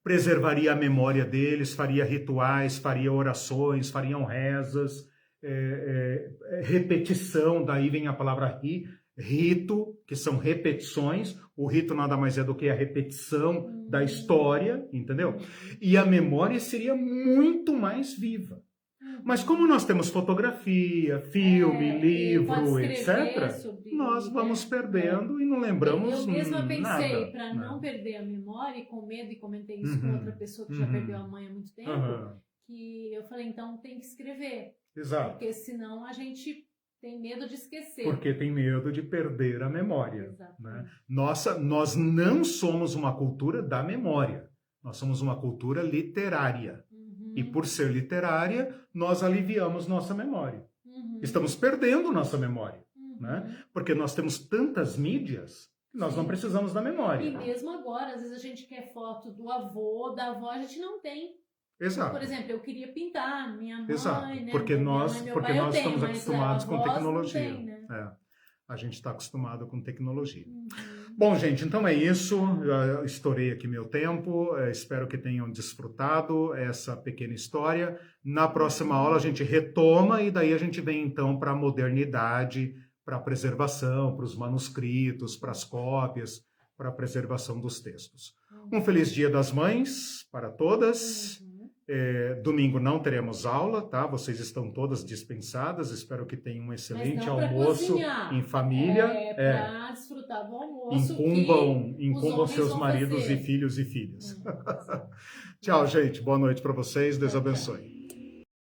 A: preservaria a memória deles, faria rituais, faria orações, fariam rezas, repetição, daí vem a palavra rito, que são repetições. O rito nada mais é do que a repetição da história, entendeu? E a memória seria muito mais viva. Mas como nós temos fotografia, filme, livro, etc., nós vamos perdendo e não lembramos nada.
B: Eu mesma pensei, para não perder a memória, e com medo, e comentei isso com outra pessoa que já perdeu a mãe há muito tempo, que eu falei, então tem que escrever.
A: Exato.
B: Porque senão a gente tem medo de esquecer.
A: Porque tem medo de perder a memória. Né? Nós não somos uma cultura da memória. Nós somos uma cultura literária. E por ser literária, nós aliviamos nossa memória. Estamos perdendo nossa memória. Né? Porque nós temos tantas mídias que nós não precisamos da memória.
B: E mesmo agora, às vezes a gente quer foto do avô, da avó, a gente não tem.
A: Exato.
B: Por exemplo, eu queria pintar minha mãe,
A: exato.
B: Né?
A: Porque nós estamos acostumados com tecnologia.
B: Tem, né?
A: A gente está acostumado com tecnologia. Bom, gente, então é isso. Eu estourei aqui meu tempo. Espero que tenham desfrutado essa pequena história. Na próxima aula a gente retoma e daí a gente vem então para a modernidade, para a preservação, para os manuscritos, para as cópias, para a preservação dos textos. Um feliz Dia das Mães para todas. Domingo não teremos aula, tá? Vocês estão todas dispensadas. Espero que tenham um excelente almoço em família.
B: Para desfrutar do almoço.
A: Incumbam seus maridos e filhos e filhas. Tchau, gente. Boa noite para vocês. Deus abençoe.